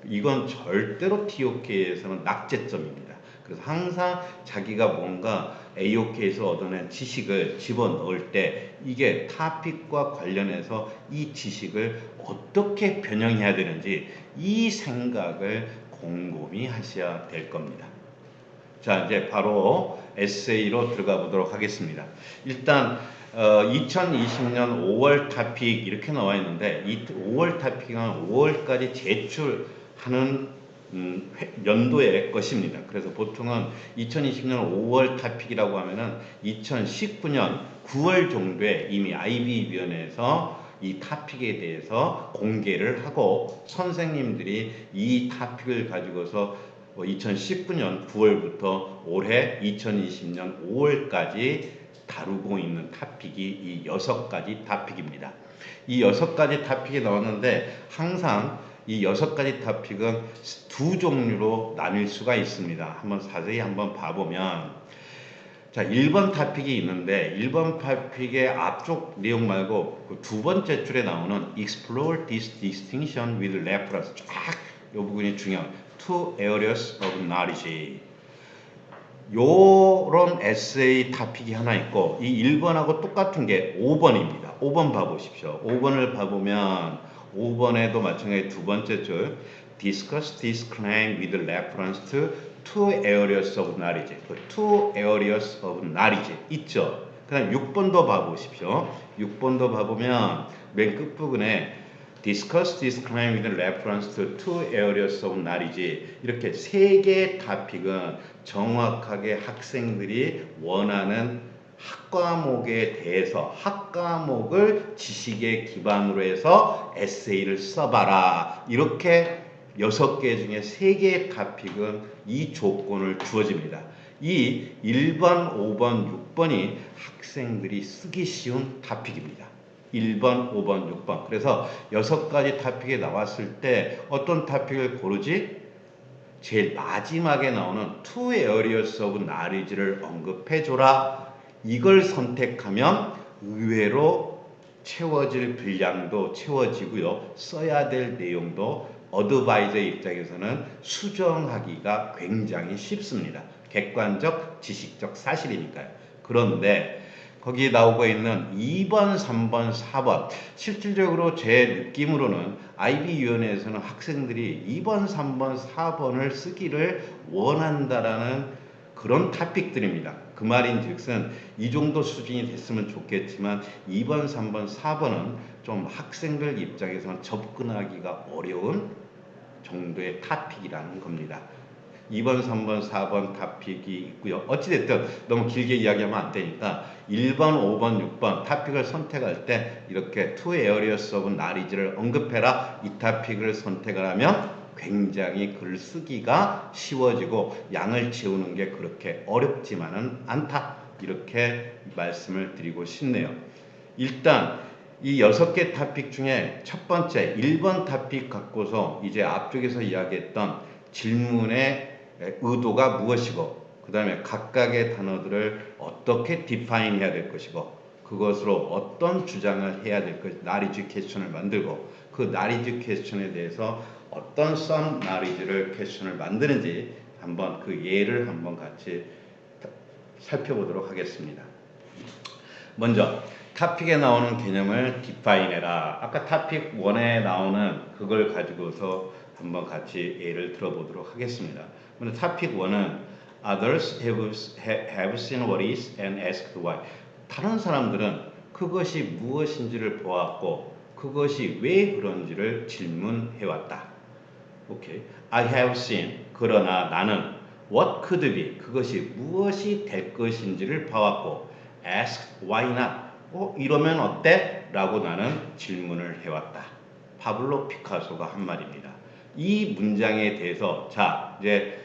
이건 절대로 TOK에서는 낙제점입니다. 그래서 항상 자기가 뭔가 AOK에서 얻어낸 지식을 집어넣을 때 이게 토픽과 관련해서 이 지식을 어떻게 변형해야 되는지 이 생각을 곰곰이 하셔야 될 겁니다. 자, 이제 바로 에세이로 들어가 보도록 하겠습니다. 일단 2020년 5월 토픽 이렇게 나와 있는데 이 5월 토픽은 5월까지 제출하는 연도의 것입니다. 그래서 보통은 2020년 5월 토픽이라고 하면은 2019년 9월 정도에 이미 IB위원회에서 이 토픽에 대해서 공개를 하고 선생님들이 이 토픽을 가지고서 2019년 9월부터 올해 2020년 5월까지 다루고 있는 토픽이 이 6가지 토픽입니다. 이 6가지 토픽이 나왔는데 항상 이 6가지 토픽은 두 종류로 나뉠 수가 있습니다. 한번 자세히 한번 봐보면 자 1번 토픽이 있는데 1번 토픽의 앞쪽 내용 말고 그 두 번째 줄에 나오는 Explore this distinction with reference 쫙 이 부분이 중요해요. Two areas of knowledge 요런 에세이 토픽이 하나 있고 이 1번하고 똑같은 게 5번입니다. 5번 봐보십시오. 5번을 봐보면 5번에도 마찬가지 두 번째 줄 Discuss this claim with reference to two areas of knowledge. two areas of knowledge 있죠. 그 다음 6번도 봐보십시오. 6번도 봐보면 맨 끝부분에 Discuss this claim with reference to two areas of knowledge. 이렇게 세 개의 토픽은 정확하게 학생들이 원하는 학과목에 대해서 학과목을 지식에 기반으로 해서 에세이를 써봐라. 이렇게 6개 중에 3개의 토픽은 이 조건을 주어집니다. 이 1번, 5번, 6번이 학생들이 쓰기 쉬운 토픽입니다. 1번, 5번, 6번. 그래서 6가지 토픽이 나왔을 때 어떤 토픽을 고르지? 제일 마지막에 나오는 two areas of knowledge를 언급해줘라. 이걸 선택하면 의외로 채워질 분량도 채워지고요. 써야 될 내용도 어드바이저 입장에서는 수정하기가 굉장히 쉽습니다. 객관적, 지식적 사실이니까요. 그런데 거기에 나오고 있는 2번, 3번, 4번 실질적으로 제 느낌으로는 IB위원회에서는 학생들이 2번, 3번, 4번을 쓰기를 원한다라는 그런 토픽들입니다. 그 말인즉슨 이 정도 수준이 됐으면 좋겠지만 2번, 3번, 4번은 좀 학생들 입장에서는 접근하기가 어려운 정도의 토픽이라는 겁니다. 2번, 3번, 4번 토픽이 있고요. 어찌됐든 너무 길게 이야기하면 안 되니까 1번, 5번, 6번 토픽을 선택할 때 이렇게 two areas of knowledge를 언급해라. 이 토픽을 선택을 하면 굉장히 글 쓰기가 쉬워지고 양을 채우는 게 그렇게 어렵지만은 않다. 이렇게 말씀을 드리고 싶네요. 일단 이 6개 토픽 중에 첫 번째 1번 토픽 갖고서 이제 앞쪽에서 이야기했던 질문의 의도가 무엇이고 그 다음에 각각의 단어들을 어떻게 디파인 해야 될 것이고 그것으로 어떤 주장을 해야 될 것인지 나리지 퀘스천을 만들고 그 나리지 퀘스천에 대해서 어떤 썸 나리지를 퀘스천을 만드는지 한번 그 예를 한번 같이 살펴보도록 하겠습니다. 먼저 토픽에 나오는 개념을 디파인 해라. 아까 토픽 1에 나오는 그걸 가지고서 한번 같이 예를 들어보도록 하겠습니다. 먼저 토픽 1은 Others have seen what is and asked why. 다른 사람들은 그것이 무엇인지를 보았고 그것이 왜 그런지를 질문해왔다. 오케이. I have seen. 그러나 나는 what could be. 그것이 무엇이 될 것인지를 봐왔고 asked why not. 이러면 어때? 라고 나는 질문을 해왔다. 파블로 피카소가 한 말입니다. 이 문장에 대해서 자 이제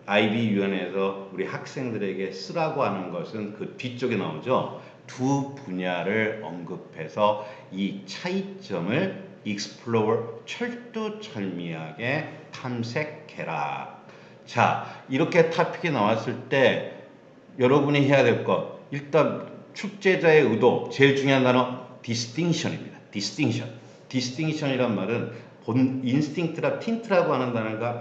IB위원회에서 우리 학생들에게 쓰라고 하는 것은 그 뒤쪽에 나오죠. 두 분야를 언급해서 이 차이점을 explore 철두철미하게 탐색해라. 자 이렇게 토픽이 나왔을 때 여러분이 해야 될 것 일단 출제자의 의도 제일 중요한 단어 distinction입니다. distinction이란 말은 인스팅트라 틴트라고 하는 단어가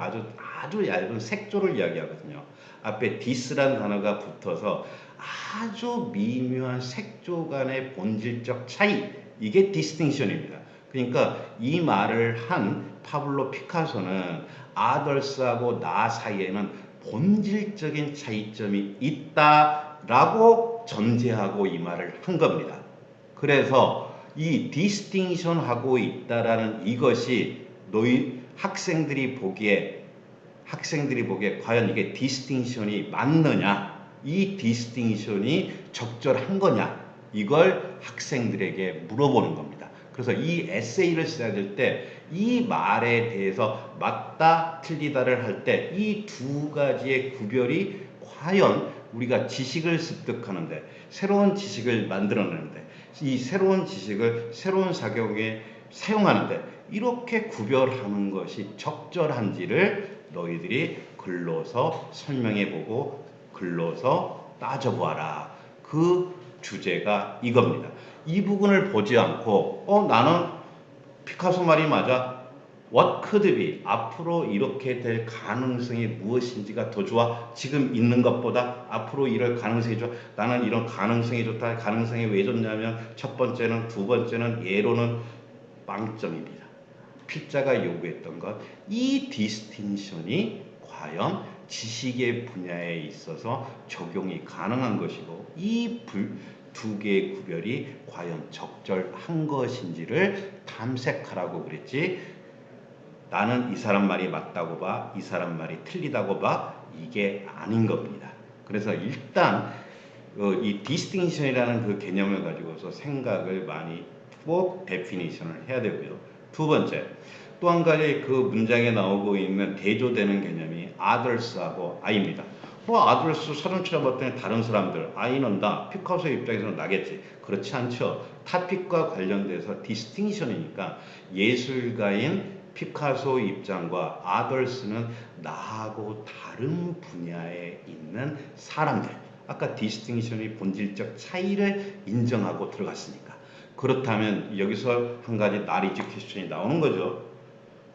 아주 얇은 색조를 이야기하거든요. 앞에 dis라는 단어가 붙어서 아주 미묘한 색조 간의 본질적 차이, 이게 distinction입니다. 그러니까 이 말을 한 파블로 피카소는 아덜스하고 나 사이에는 본질적인 차이점이 있다라고 전제하고 이 말을 한 겁니다. 그래서 이 디스팅션 하고 있다라는 이것이 학생들이 보기에 과연 이게 디스팅션이 맞느냐, 이 디스팅션이 적절한 거냐, 이걸 학생들에게 물어보는 겁니다. 그래서 이 에세이를 써야 될 때 이 말에 대해서 맞다 틀리다를 할 때 이 두 가지의 구별이 과연 우리가 지식을 습득하는데, 새로운 지식을 만들어내는데, 이 새로운 지식을 새로운 작용에 사용하는데 이렇게 구별하는 것이 적절한지를 너희들이 글로서 설명해보고 글로서 따져보아라. 그 주제가 이겁니다. 이 부분을 보지 않고 나는 피카소 말이 맞아. What could be? 앞으로 이렇게 될 가능성이 무엇인지가 더 좋아. 지금 있는 것보다 앞으로 이럴 가능성이 좋아. 나는 이런 가능성이 좋다. 가능성이 왜 좋냐면 첫 번째는, 두 번째는, 예로는 빵점입니다. 필자가 요구했던 것, 이 디스팅션이 과연 지식의 분야에 있어서 적용이 가능한 것이고 이 두 개의 구별이 과연 적절한 것인지를 탐색하라고 그랬지, 나는 이 사람 말이 맞다고 봐, 이 사람 말이 틀리다고 봐, 이게 아닌 겁니다. 그래서 일단 이 디스팅션이라는 그 개념을 가지고서 생각을 많이 꼭 데피니션을 해야 되고요. 두 번째, 또 한 가지 그 문장에 나오고 있는 대조되는 개념이 others하고 I입니다. others 사전 찾아봤더니 다른 사람들, I는 나, 피카소 입장에서는 나겠지. 그렇지 않죠. 타픽과 관련돼서 디스팅션이니까 예술가인 피카소 입장과 others는 나하고 다른 분야에 있는 사람들. 아까 디스팅션이 본질적 차이를 인정하고 들어갔으니까. 그렇다면 여기서 한 가지 나리지 퀘스천이 나오는 거죠.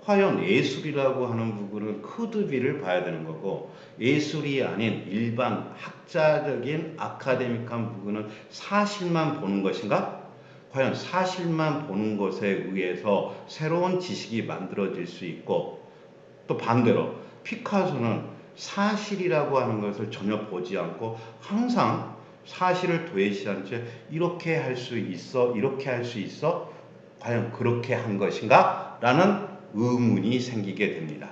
과연 예술이라고 하는 부분은 크드비를 봐야 되는 거고, 예술이 아닌 일반 학자적인 아카데믹한 부분은 사실만 보는 것인가? 과연 사실만 보는 것에 의해서 새로운 지식이 만들어질 수 있고, 또 반대로 피카소는 사실이라고 하는 것을 전혀 보지 않고 항상 사실을 도외시한 채 이렇게 할 수 있어, 이렇게 할 수 있어, 과연 그렇게 한 것인가? 라는 의문이 생기게 됩니다.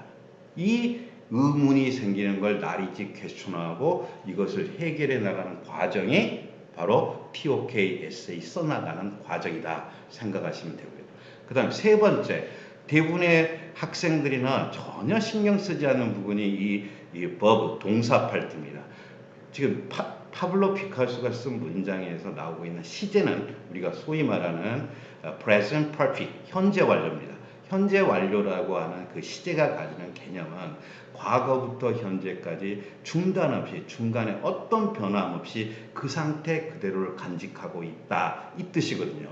이 의문이 생기는 걸 나리지 퀘스천하고 이것을 해결해 나가는 과정이 바로 TOK 에세이 써나가는 과정이다 생각하시면 되고요. 그 다음 세 번째, 대부분의 학생들이나 전혀 신경 쓰지 않는 부분이 이 verb, 동사 파트입니다. 지금 파블로 피카소가 쓴 문장에서 나오고 있는 시제는 우리가 소위 말하는 present perfect, 현재 완료입니다. 현재 완료라고 하는 그 시제가 가지는 개념은 과거부터 현재까지 중단 없이, 중간에 어떤 변함 없이 그 상태 그대로를 간직하고 있다, 이 뜻이거든요.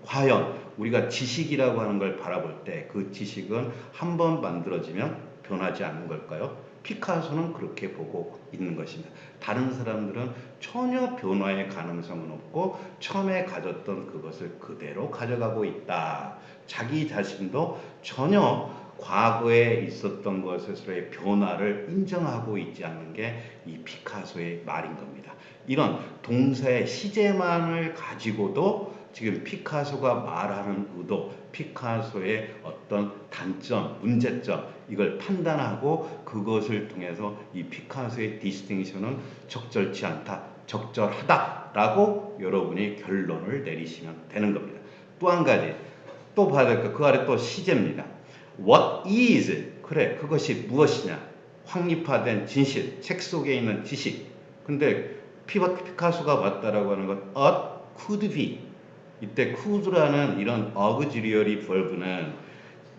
과연 우리가 지식이라고 하는 걸 바라볼 때 그 지식은 한번 만들어지면 변하지 않는 걸까요? 피카소는 그렇게 보고 있는 것입니다. 다른 사람들은 전혀 변화의 가능성은 없고 처음에 가졌던 그것을 그대로 가져가고 있다. 자기 자신도 전혀 과거에 있었던 것에서의 변화를 인정하고 있지 않는 게 이 피카소의 말인 겁니다. 이런 동사의 시제만을 가지고도 지금 피카소가 말하는 의도, 피카소의 어떤 단점, 문제점, 이걸 판단하고 그것을 통해서 이 피카소의 디스팅션은 적절치 않다, 적절하다라고 여러분이 결론을 내리시면 되는 겁니다. 또 한 가지, 또 봐야 될 거, 그 아래 또 시제입니다. What is? 그래, 그것이 무엇이냐? 확립화된 진실, 책 속에 있는 지식. 근데 피카소가 맞다라고 하는 건 what could be. 이때 could라는 이런 auxiliary verb는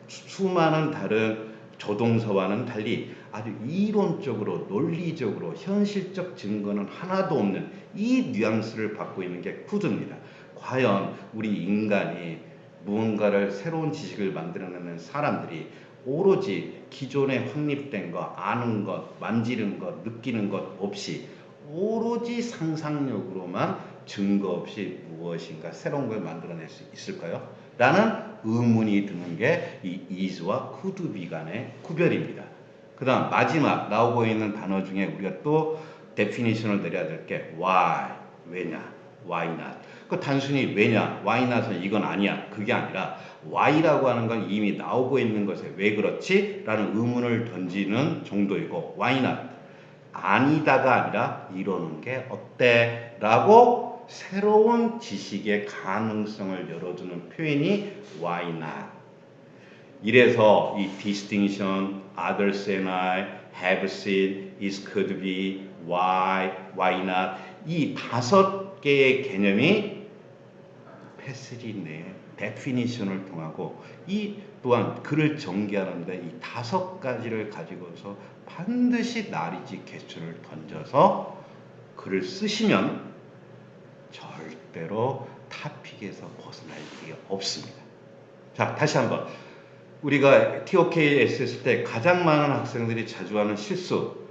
수많은 다른 조동사와는 달리 아주 이론적으로, 논리적으로, 현실적 증거는 하나도 없는 이 뉘앙스를 받고 있는 게 could입니다. 과연 우리 인간이 무언가를 새로운 지식을 만들어내는 사람들이 오로지 기존에 확립된 것, 아는 것, 만지는 것, 느끼는 것 없이 오로지 상상력으로만 증거 없이 무엇인가 새로운 걸 만들어낼 수 있을까요? 라는 의문이 드는 게 이 is와 could be 간의 구별입니다. 그 다음 마지막 나오고 있는 단어 중에 우리가 또 definition을 내려야 될 게 why, 왜냐, why not. 그 단순히 왜냐, why not은 이건 아니야. 그게 아니라 why라고 하는 건 이미 나오고 있는 것에 왜 그렇지? 라는 의문을 던지는 정도이고 why not. 아니다가 아니라 이러는 게 어때? 라고 새로운 지식의 가능성을 열어주는 표현이 why not. 이래서 이 distinction, others and I, have seen, is, could be, why, why not 이 5개의 개념이 패스지 내 definition을 통하고 이 또한 글을 전개하는데 이 5가지를 가지고서 반드시 나리지 퀘스천을 던져서 글을 쓰시면 절대로 타픽에서 벗어날 일이 없습니다. 자, 다시 한번 우리가 TOKS 했을 때 가장 많은 학생들이 자주 하는 실수,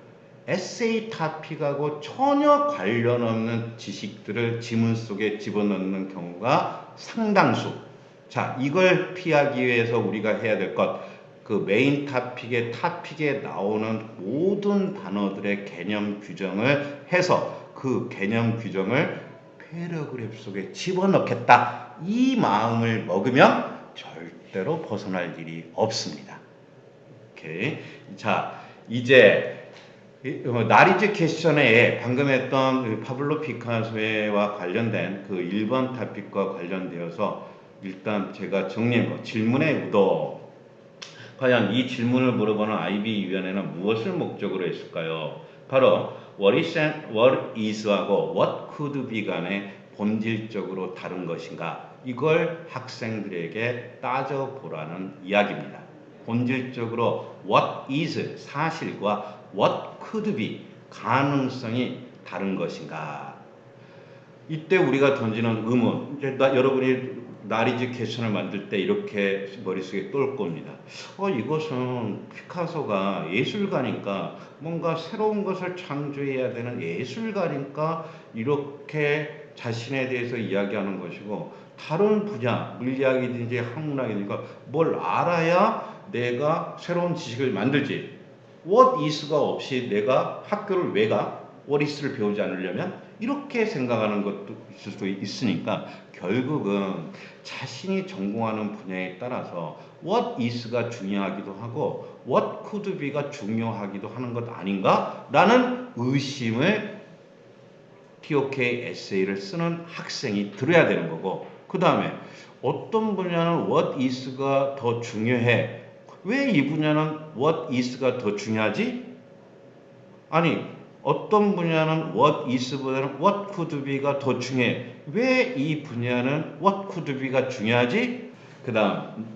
에세이 타픽하고 전혀 관련 없는 지식들을 지문 속에 집어넣는 경우가 상당수. 자, 이걸 피하기 위해서 우리가 해야 될 것, 그 메인 타픽에 나오는 모든 단어들의 개념 규정을 해서 그 개념 규정을 패러그래프 속에 집어넣겠다. 이 마음을 먹으면 절대로 벗어날 일이 없습니다. 오케이. 자, 이제 나리지 퀘스천에 방금 했던 파블로 피카소와 관련된 그 1번 타픽과 관련되어서 일단 제가 정리한 거 질문의 의도. 과연 이 질문을 물어보는 IB 위원회는 무엇을 목적으로 했을까요? 바로 what is하고 what could be 간의 본질적으로 다른 것인가? 이걸 학생들에게 따져보라는 이야기입니다. 본질적으로 what is 사실과 what could be 가능성이 다른 것인가? 이때 우리가 던지는 의문, 이제 여러분이 나리지 퀘스천을 만들 때 이렇게 머릿속에 떠올 겁니다. 이것은 피카소가 예술가니까 뭔가 새로운 것을 창조해야 되는 예술가니까 이렇게 자신에 대해서 이야기하는 것이고 다른 분야, 물리학이든지 학문학이든지 뭘 알아야 내가 새로운 지식을 만들지. what is가 없이 내가 학교를 왜 가? what is를 배우지 않으려면 이렇게 생각하는 것도 있을 수 있으니까 결국은 자신이 전공하는 분야에 따라서 what is가 중요하기도 하고 what could be가 중요하기도 하는 것 아닌가? 라는 의심을 TOK 에세이를 쓰는 학생이 들어야 되는 거고 그 다음에 어떤 분야는 what is가 더 중요해. 왜 이 분야는 what is가 더 중요하지? 아니 어떤 분야는 what is보다는 what could be가 더 중요해. 왜 이 분야는 what could be가 중요하지? 그 다음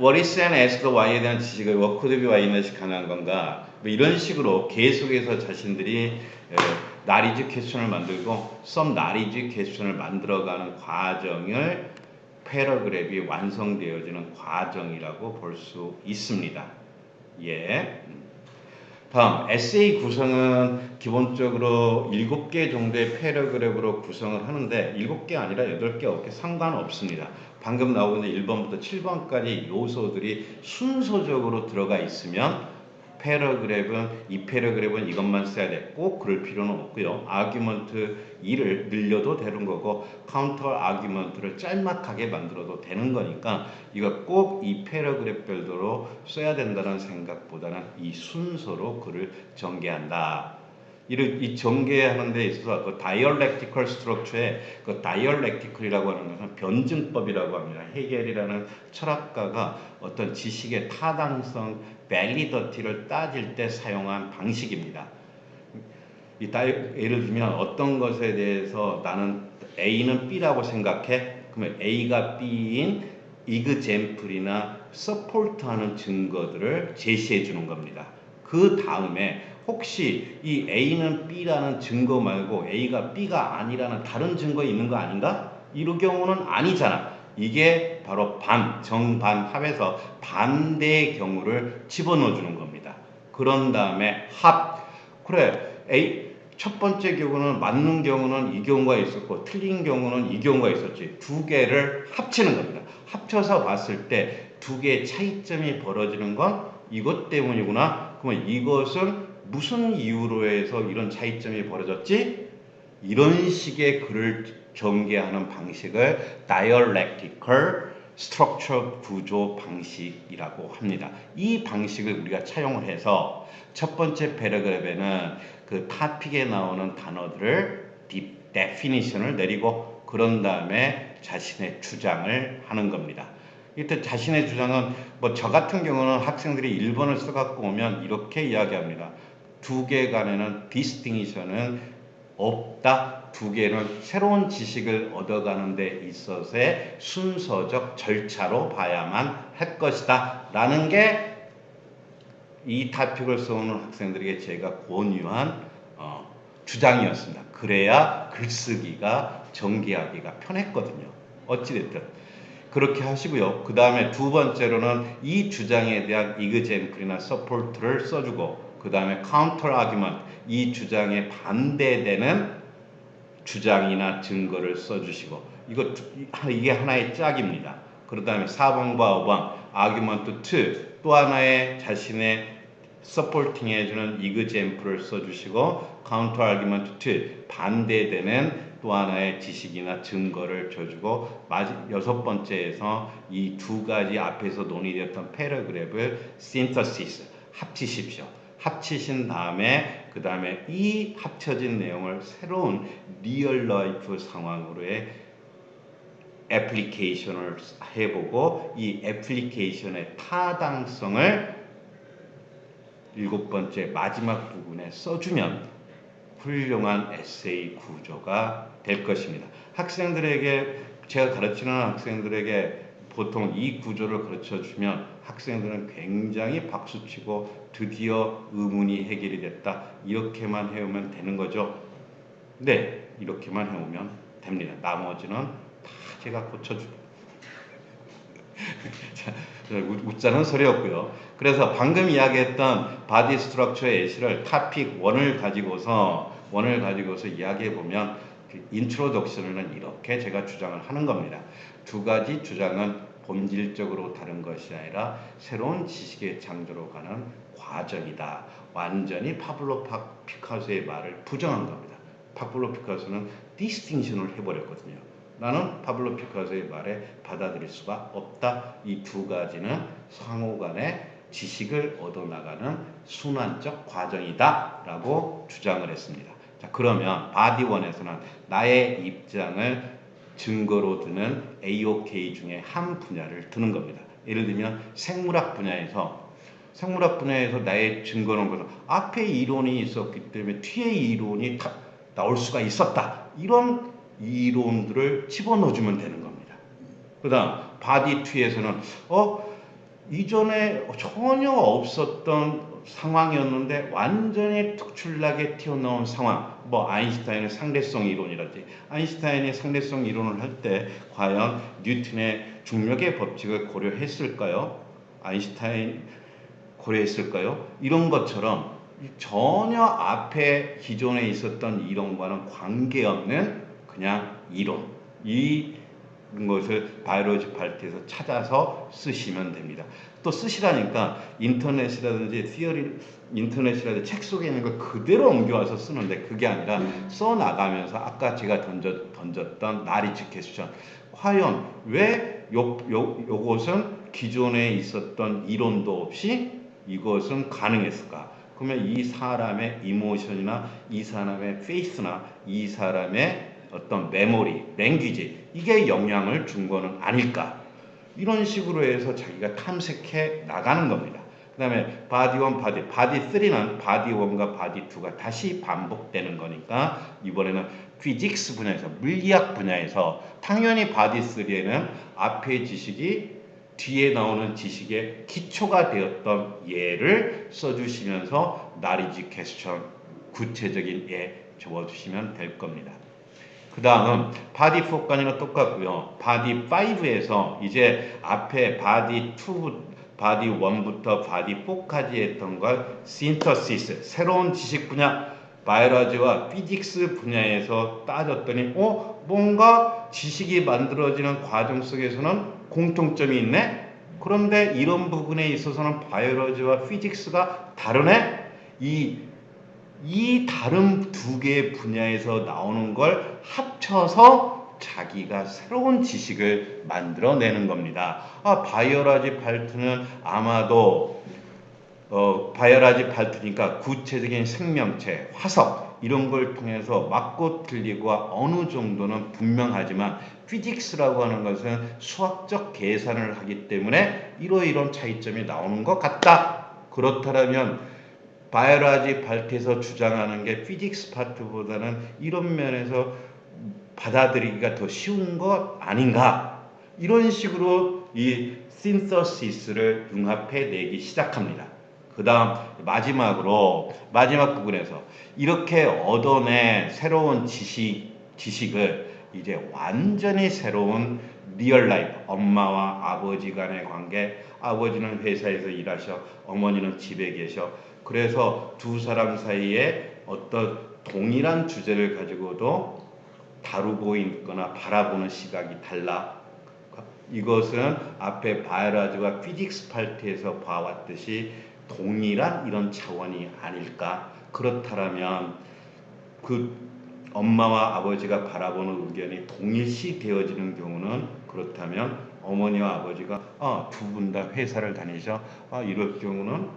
what is and ask why에 대한 지식을 what could be, why not 가능한 건가? 뭐 이런 식으로 계속해서 자신들이 나리지 퀘스천을 만들고 some 나리지 퀘스천을 만들어가는 과정을 패러그래프이 완성되어지는 과정이라고 볼 수 있습니다. 예. 다음 에세이 구성은 기본적으로 7개 정도의 패러그래프로 구성을 하는데 7개 아니라 8개, 9개 상관없습니다. 방금 나오는 1번부터 7번까지 요소들이 순서적으로 들어가 있으면 이 패러그래프는 이것만 써야 돼. 꼭 그럴 필요는 없고요. 아규먼트 2를 늘려도 되는 거고 카운터 아규먼트를 짤막하게 만들어도 되는 거니까 이거 꼭 이 패러그래프별로 써야 된다는 생각보다는 이 순서로 글을 전개한다. 이 전개하는 데 있어서 그 다이얼렉티컬 스트럭처에 그 다이얼렉티컬이라고 하는 것은 변증법이라고 합니다. 헤겔이라는 철학가가 어떤 지식의 타당성, 밸리더티를 따질 때 사용한 방식입니다. 예를 들면 어떤 것에 대해서 나는 A는 B라고 생각해. 그러면 A가 B인 example이나 support하는 증거들을 제시해 주는 겁니다. 그 다음에 혹시 이 A는 B라는 증거 말고 A가 B가 아니라는 다른 증거 있는 거 아닌가? 이런 경우는 아니잖아. 이게 바로 정반합에서 반대의 경우를 집어넣어 주는 겁니다. 그런 다음에 그래, 첫 번째 경우는 맞는 경우는 이 경우가 있었고 틀린 경우는 이 경우가 있었지. 두 개를 합치는 겁니다. 합쳐서 봤을 때 두 개의 차이점이 벌어지는 건 이것 때문이구나. 그러면 이것은 무슨 이유로 해서 이런 차이점이 벌어졌지? 이런 식의 글을 전개하는 방식을 dialectical structure 구조 방식이라고 합니다. 이 방식을 우리가 차용을 해서 첫 번째 패러그래프에는 그 토픽에 나오는 단어들을 definition을 내리고 그런 다음에 자신의 주장을 하는 겁니다. 이때 자신의 주장은 저 같은 경우는 학생들이 1번을 써갖고 오면 이렇게 이야기합니다. 두 개 간에는 distinction은 없다. 두 개는 새로운 지식을 얻어가는 데 있어서의 순서적 절차로 봐야만 할 것이다. 라는 게 이 토픽을 써오는 학생들에게 제가 권유한 주장이었습니다. 그래야 글쓰기가 전개하기가 편했거든요. 어찌됐든 그렇게 하시고요. 그 다음에 두 번째로는 이 주장에 대한 example이나 support를 써주고 그 다음에 counter argument, 이 주장에 반대되는 주장이나 증거를 써주시고 이게 하나의 짝입니다. 그 다음에 4번과 5번 argument 2, 또 하나의 자신의 supporting 해주는 example를 써주시고 counter argument 2, 반대되는 또 하나의 지식이나 증거를 줘주고 여섯 번째에서 이 두 가지 앞에서 논의되었던 패러그래프를 synthesis, 합치십시오. 합치신 다음에 그 다음에 이 합쳐진 내용을 새로운 리얼 라이프 상황으로의 애플리케이션을 해보고 이 애플리케이션의 타당성을 일곱 번째 마지막 부분에 써주면 훌륭한 에세이 구조가 될 것입니다. 학생들에게 제가 가르치는 학생들에게 보통 이 구조를 가르쳐주면 학생들은 굉장히 박수치고 드디어 의문이 해결이 됐다. 이렇게만 해오면 되는 거죠. 네, 이렇게만 해오면 됩니다. 나머지는 다 제가 고쳐줍니다. 자, 웃자는 소리였고요. 그래서 방금 이야기했던 바디 스트럭처의 예시를 토픽 1을 가지고서 이야기해 보면 인트로덕션은 이렇게 제가 주장을 하는 겁니다. 두 가지 주장은 본질적으로 다른 것이 아니라 새로운 지식의 창조로 가는 과정이다. 완전히 파블로 피카소의 말을 부정한 겁니다. 파블로 피카소는 디스팅션을 해버렸거든요. 나는 파블로 피카소의 말에 받아들일 수가 없다. 이 두 가지는 상호간의 지식을 얻어나가는 순환적 과정이다 라고 주장을 했습니다. 자, 그러면 바디 1에서는 나의 입장을 증거로 드는 AOK 중에 한 분야를 드는 겁니다. 예를 들면 생물학 분야에서 나의 증거는 것은 앞에 이론이 있었기 때문에 뒤에 이론이 나올 수가 있었다. 이런 이론들을 집어넣어주면 되는 겁니다. 그 다음 바디 2에서는 이전에 전혀 없었던 상황이었는데 완전히 특출나게 튀어나온 상황, 아인슈타인의 상대성 이론이라든지 아인슈타인의 상대성 이론을 할 때 과연 뉴턴의 중력의 법칙을 고려했을까요? 아인슈타인 고려했을까요? 이런 것처럼 전혀 앞에 기존에 있었던 이론과는 관계없는 그냥 이론, 이런 것을 바이올로지 파트에서 찾아서 쓰시면 됩니다. 또 쓰시라니까 인터넷이라든지 책 속에 있는 걸 그대로 옮겨와서 쓰는데 그게 아니라 써나가면서 아까 제가 던졌던 나리지 퀘스천, 과연 왜 요것은 기존에 있었던 이론도 없이 이것은 가능했을까? 그러면 이 사람의 이모션이나 이 사람의 페이스나 이 사람의 어떤 메모리, 랭귀지, 이게 영향을 준 거는 아닐까? 이런 식으로 해서 자기가 탐색해 나가는 겁니다. 그 다음에 바디 1, 바디 3는 바디 1과 바디 2가 다시 반복되는 거니까 이번에는 피직스 분야에서, 물리학 분야에서 당연히 바디 3에는 앞의 지식이 뒤에 나오는 지식의 기초가 되었던 예를 써주시면서 나리지 퀘스천 구체적인 예 적어주시면 될 겁니다. 그 다음 바디 4까지는 똑같고요. 바디 5에서 이제 앞에 바디 2, 바디 1부터 바디 4까지 했던 걸 신터시스, 새로운 지식 분야, 바이오로지와 피직스 분야에서 따졌더니 뭔가 지식이 만들어지는 과정 속에서는 공통점이 있네? 그런데 이런 부분에 있어서는 바이오로지와 피직스가 다르네? 이 다른 두 개의 분야에서 나오는 걸 합쳐서 자기가 새로운 지식을 만들어내는 겁니다. 바이오로지 발트는 아마도 바이오로지 발트니까 구체적인 생명체, 화석 이런 걸 통해서 맞고 틀리고와 어느 정도는 분명하지만 피직스라고 하는 것은 수학적 계산을 하기 때문에 이러이러한 차이점이 나오는 것 같다. 그렇다면 바이오로지 발트에서 주장하는 게 피직스 파트보다는 이런 면에서 받아들이기가 더 쉬운 것 아닌가? 이런 식으로 이 신서시스를 융합해 내기 시작합니다. 그 다음 마지막 부분에서 이렇게 얻어낸 새로운 지식을 이제 완전히 새로운 리얼 라이프, 엄마와 아버지 간의 관계, 아버지는 회사에서 일하셔, 어머니는 집에 계셔. 그래서 두 사람 사이에 어떤 동일한 주제를 가지고도 다루고 있거나 바라보는 시각이 달라. 이것은 앞에 바이오로지와 피직스 파트에서 봐왔듯이 동일한 이런 차원이 아닐까. 그렇다면 그 엄마와 아버지가 바라보는 의견이 동일시 되어지는 경우는 그렇다면 어머니와 아버지가 두 분 다 회사를 다니셔. 이럴 경우는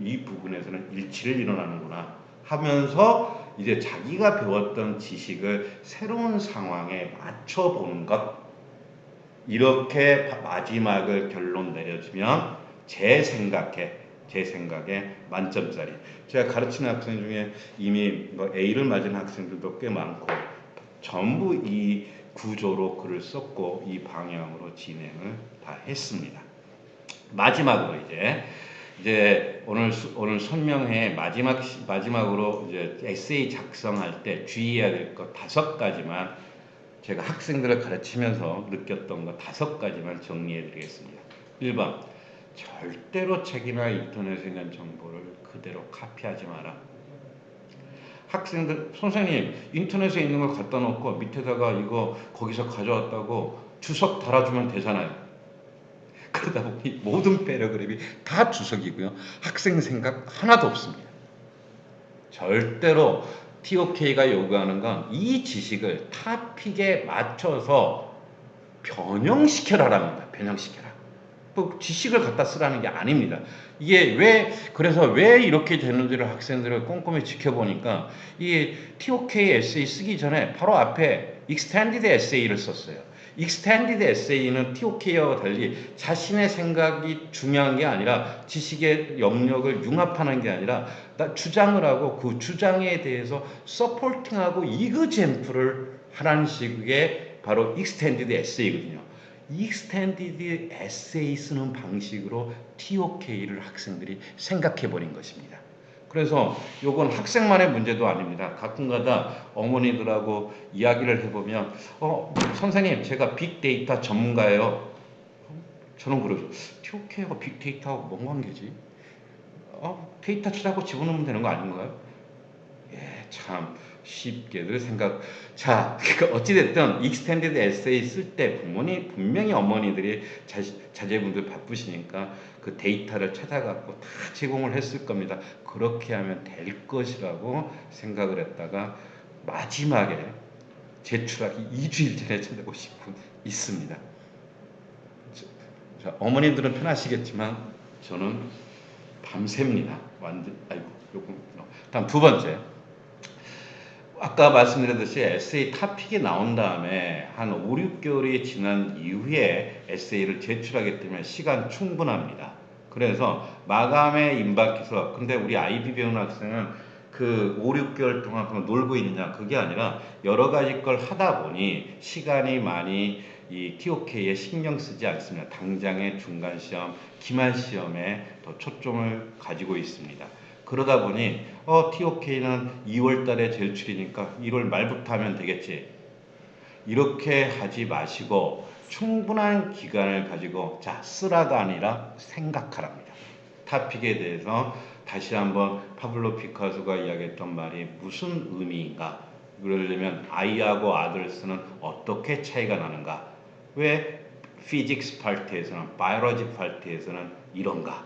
이 부분에서는 일치를 일어나는구나 하면서 이제 자기가 배웠던 지식을 새로운 상황에 맞춰보는 것. 이렇게 마지막을 결론 내려주면 제 생각에 만점짜리. 제가 가르치는 학생 중에 이미 A를 맞은 학생들도 꽤 많고 전부 이 구조로 글을 썼고 이 방향으로 진행을 다 했습니다. 마지막으로 이제 오늘 설명회 마지막으로 이제 에세이 작성할 때 주의해야 될 것 5가지만 제가 학생들을 가르치면서 느꼈던 것 5가지만 정리해 드리겠습니다. 1번, 절대로 책이나 인터넷에 있는 정보를 그대로 카피하지 마라. 학생들, 선생님 인터넷에 있는 걸 갖다 놓고 밑에다가 이거 거기서 가져왔다고 주석 달아주면 되잖아요. 그러다 보니 모든 패러그래프이 다 주석이고요. 학생 생각 하나도 없습니다. 절대로 TOK가 요구하는 건 이 지식을 타픽에 맞춰서 변형시켜라랍니다. 변형시켜라. 또 지식을 갖다 쓰라는 게 아닙니다. 이게 그래서 왜 이렇게 되는지를 학생들을 꼼꼼히 지켜보니까 이 TOK 에세이 쓰기 전에 바로 앞에 Extended Essay를 썼어요. Extended Essay는 TOK와 달리 자신의 생각이 중요한 게 아니라 지식의 영역을 융합하는 게 아니라 주장을 하고 그 주장에 대해서 서포팅하고 이그잼플을 하라는 식의 바로 Extended Essay거든요. Extended Essay 쓰는 방식으로 TOK를 학생들이 생각해 버린 것입니다. 그래서 요건 학생만의 문제도 아닙니다. 가끔가다 어머니들하고 이야기를 해보면 선생님 제가 빅데이터 전문가예요. 저는 그러죠. TOK하고 빅데이터하고 뭔 관계지? 데이터 찾아고 집어넣으면 되는 거 아닌가요? 예, 참 쉽게들 생각. 자, 어찌됐든 익스텐디드 에세이 쓸 때 분명히 어머니들이 자제분들 바쁘시니까 그 데이터를 찾아갖고 다 제공을 했을 겁니다. 그렇게 하면 될 것이라고 생각을 했다가 마지막에 제출하기 2주일 전에 찾아보신 분 있습니다. 자, 어머님들은 편하시겠지만 저는 밤새입니다. 다음 2번째. 아까 말씀드렸듯이 에세이 타픽이 나온 다음에 한 5, 6개월이 지난 이후에 에세이를 제출하기 때문에 시간 충분합니다. 그래서 마감에 임박해서, 근데 우리 IB 배우는 학생은 그 5, 6개월 동안 그냥 놀고 있느냐, 그게 아니라 여러 가지 걸 하다 보니 시간이 많이 이 TOK에 신경 쓰지 않습니다. 당장의 중간 시험, 기말 시험에 더 초점을 가지고 있습니다. 그러다 보니 TOK는 2월 달에 제출이니까 1월 말부터 하면 되겠지. 이렇게 하지 마시고 충분한 기간을 가지고 자 쓰라가 아니라 생각하랍니다. 타픽에 대해서 다시 한번 파블로 피카소가 이야기했던 말이 무슨 의미인가? 그러려면 아이하고 아들스는 어떻게 차이가 나는가? 왜 피직스 파트에서는 바이올로지 파트에서는 이런가?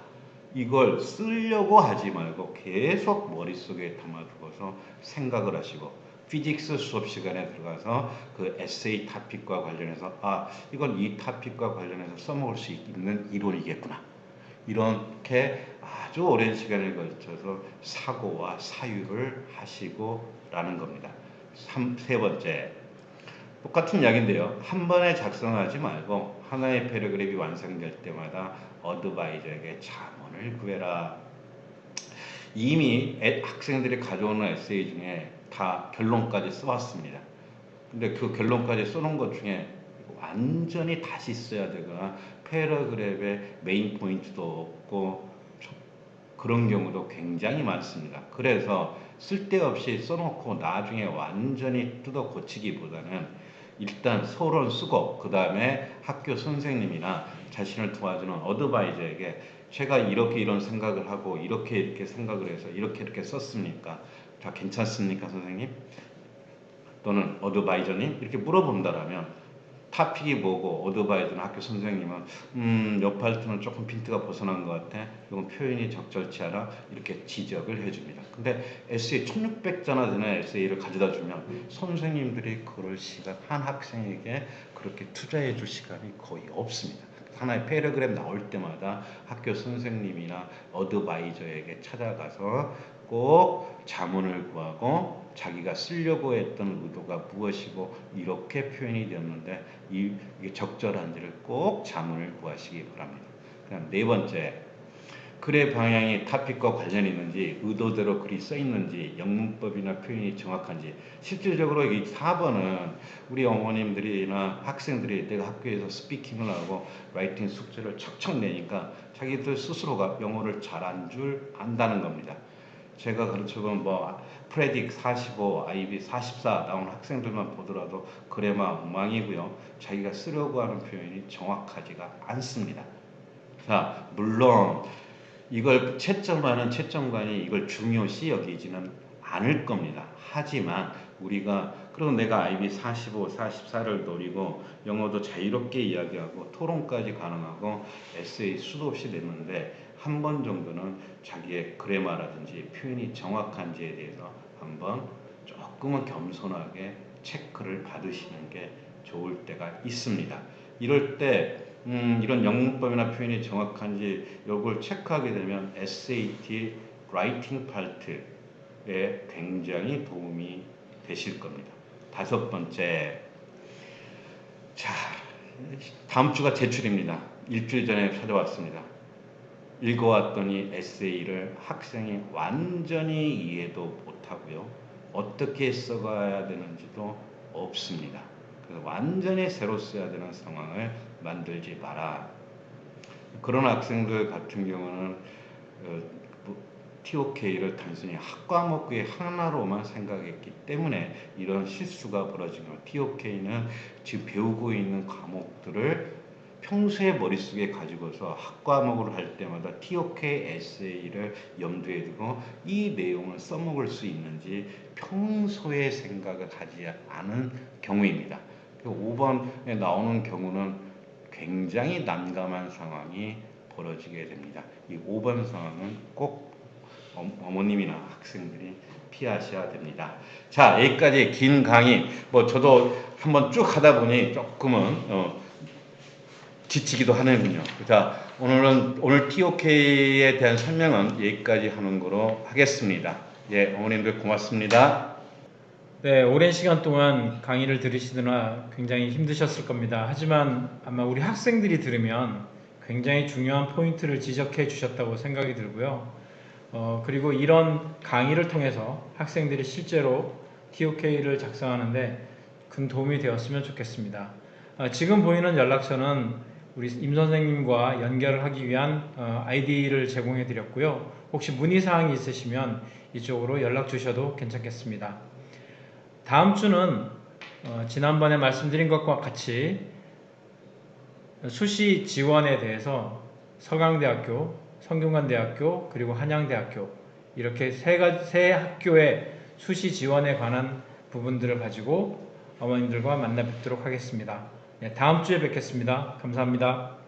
이걸 쓰려고 하지 말고 계속 머릿속에 담아두고서 생각을 하시고 피직스 수업 시간에 들어가서 그 에세이 타픽과 관련해서 이건 이 타픽과 관련해서 써먹을 수 있는 이론이겠구나. 이렇게 아주 오랜 시간을 걸쳐서 사고와 사유를 하시고라는 겁니다. 세 번째, 똑같은 이야기인데요. 한 번에 작성하지 말고 하나의 패러그래프이 완성될 때마다 어드바이저에게 자문을 구해라. 이미 학생들이 가져오는 에세이 중에 다 결론까지 써왔습니다. 근데 그 결론까지 써놓은 것 중에 완전히 다시 써야 되거나 패러그래프의 메인 포인트도 없고 그런 경우도 굉장히 많습니다. 그래서 쓸데없이 써놓고 나중에 완전히 뜯어 고치기보다는 일단 서론 쓰고 그 다음에 학교 선생님이나 자신을 도와주는 어드바이저에게 제가 이렇게 이런 생각을 하고 이렇게 생각을 해서 이렇게 썼습니까? 다 괜찮습니까, 선생님? 또는 어드바이저님? 이렇게 물어본다라면 타픽이 뭐고 어드바이저는 학교 선생님은 옆 파트는 조금 빈트가 벗어난 것 같아. 이건 표현이 적절치 않아. 이렇게 지적을 해줍니다. 근데 에세이 1600자나 되는 에세이를 가져다 주면 선생님들이 그럴 시간 한 학생에게 그렇게 투자해 줄 시간이 거의 없습니다. 하나의 패러그램 나올 때마다 학교 선생님이나 어드바이저에게 찾아가서 꼭 자문을 구하고 자기가 쓰려고 했던 의도가 무엇이고 이렇게 표현이 되었는데 이게 적절한지를 꼭 자문을 구하시기 바랍니다. 그다음 네 번째, 글의 방향이 타픽과 관련이 있는지 의도대로 글이 써 있는지 영문법이나 표현이 정확한지. 실질적으로 이 4번은 우리 어머님들이나 학생들이 내가 학교에서 스피킹을 하고 라이팅 숙제를 척척 내니까 자기들 스스로가 영어를 잘한 줄 안다는 겁니다. 제가 가르쳐본 프레딕 45, IB 44 나온 학생들만 보더라도 그래마 엉망이고요. 자기가 쓰려고 하는 표현이 정확하지가 않습니다. 자, 물론 이걸 채점하는 채점관이 이걸 중요시 여기지는 않을 겁니다. 하지만 우리가 그리고 내가 IB 45, 44를 노리고 영어도 자유롭게 이야기하고 토론까지 가능하고 에세이 수도 없이 냈는데 한 번 정도는 자기의 그래마라든지 표현이 정확한지에 대해서 한번 조금은 겸손하게 체크를 받으시는 게 좋을 때가 있습니다. 이럴 때 이런 영문법이나 표현이 정확한지 이걸 체크하게 되면 SAT 라이팅 파트에 굉장히 도움이 되실 겁니다. 다섯 번째, 자, 다음 주가 제출입니다. 일주일 전에 찾아왔습니다. 읽어왔더니 에세이를 학생이 완전히 이해도 못하고요. 어떻게 써가야 되는지도 없습니다. 그래서 완전히 새로 써야 되는 상황을 만들지 마라. 그런 학생들 같은 경우는 TOK를 단순히 학과목의 하나로만 생각했기 때문에 이런 실수가 벌어진 겁니다. TOK는 지금 배우고 있는 과목들을 평소에 머릿속에 가지고서 학과목을 할 때마다 TOK 에세이를 염두에 두고 이 내용을 써먹을 수 있는지 평소에 생각을 하지 않은 경우입니다. 5번에 나오는 경우는 굉장히 난감한 상황이 벌어지게 됩니다. 이 5번 상황은 꼭 어머님이나 학생들이 피하셔야 됩니다. 자, 여기까지 긴 강의. 저도 한번 쭉 하다 보니 조금은 지치기도 하는군요. 자, 오늘 TOK에 대한 설명은 여기까지 하는 거로 하겠습니다. 예, 어머님들 고맙습니다. 네, 오랜 시간 동안 강의를 들으시느라 굉장히 힘드셨을 겁니다. 하지만 아마 우리 학생들이 들으면 굉장히 중요한 포인트를 지적해 주셨다고 생각이 들고요. 그리고 이런 강의를 통해서 학생들이 실제로 TOK를 작성하는데 큰 도움이 되었으면 좋겠습니다. 지금 보이는 연락처는 우리 임 선생님과 연결을 하기 위한 아이디를 제공해 드렸고요. 혹시 문의사항이 있으시면 이쪽으로 연락 주셔도 괜찮겠습니다. 다음 주는 지난번에 말씀드린 것과 같이 수시 지원에 대해서 서강대학교, 성균관대학교, 그리고 한양대학교 이렇게 세 학교의 수시 지원에 관한 부분들을 가지고 어머님들과 만나 뵙도록 하겠습니다. 네, 다음 주에 뵙겠습니다. 감사합니다.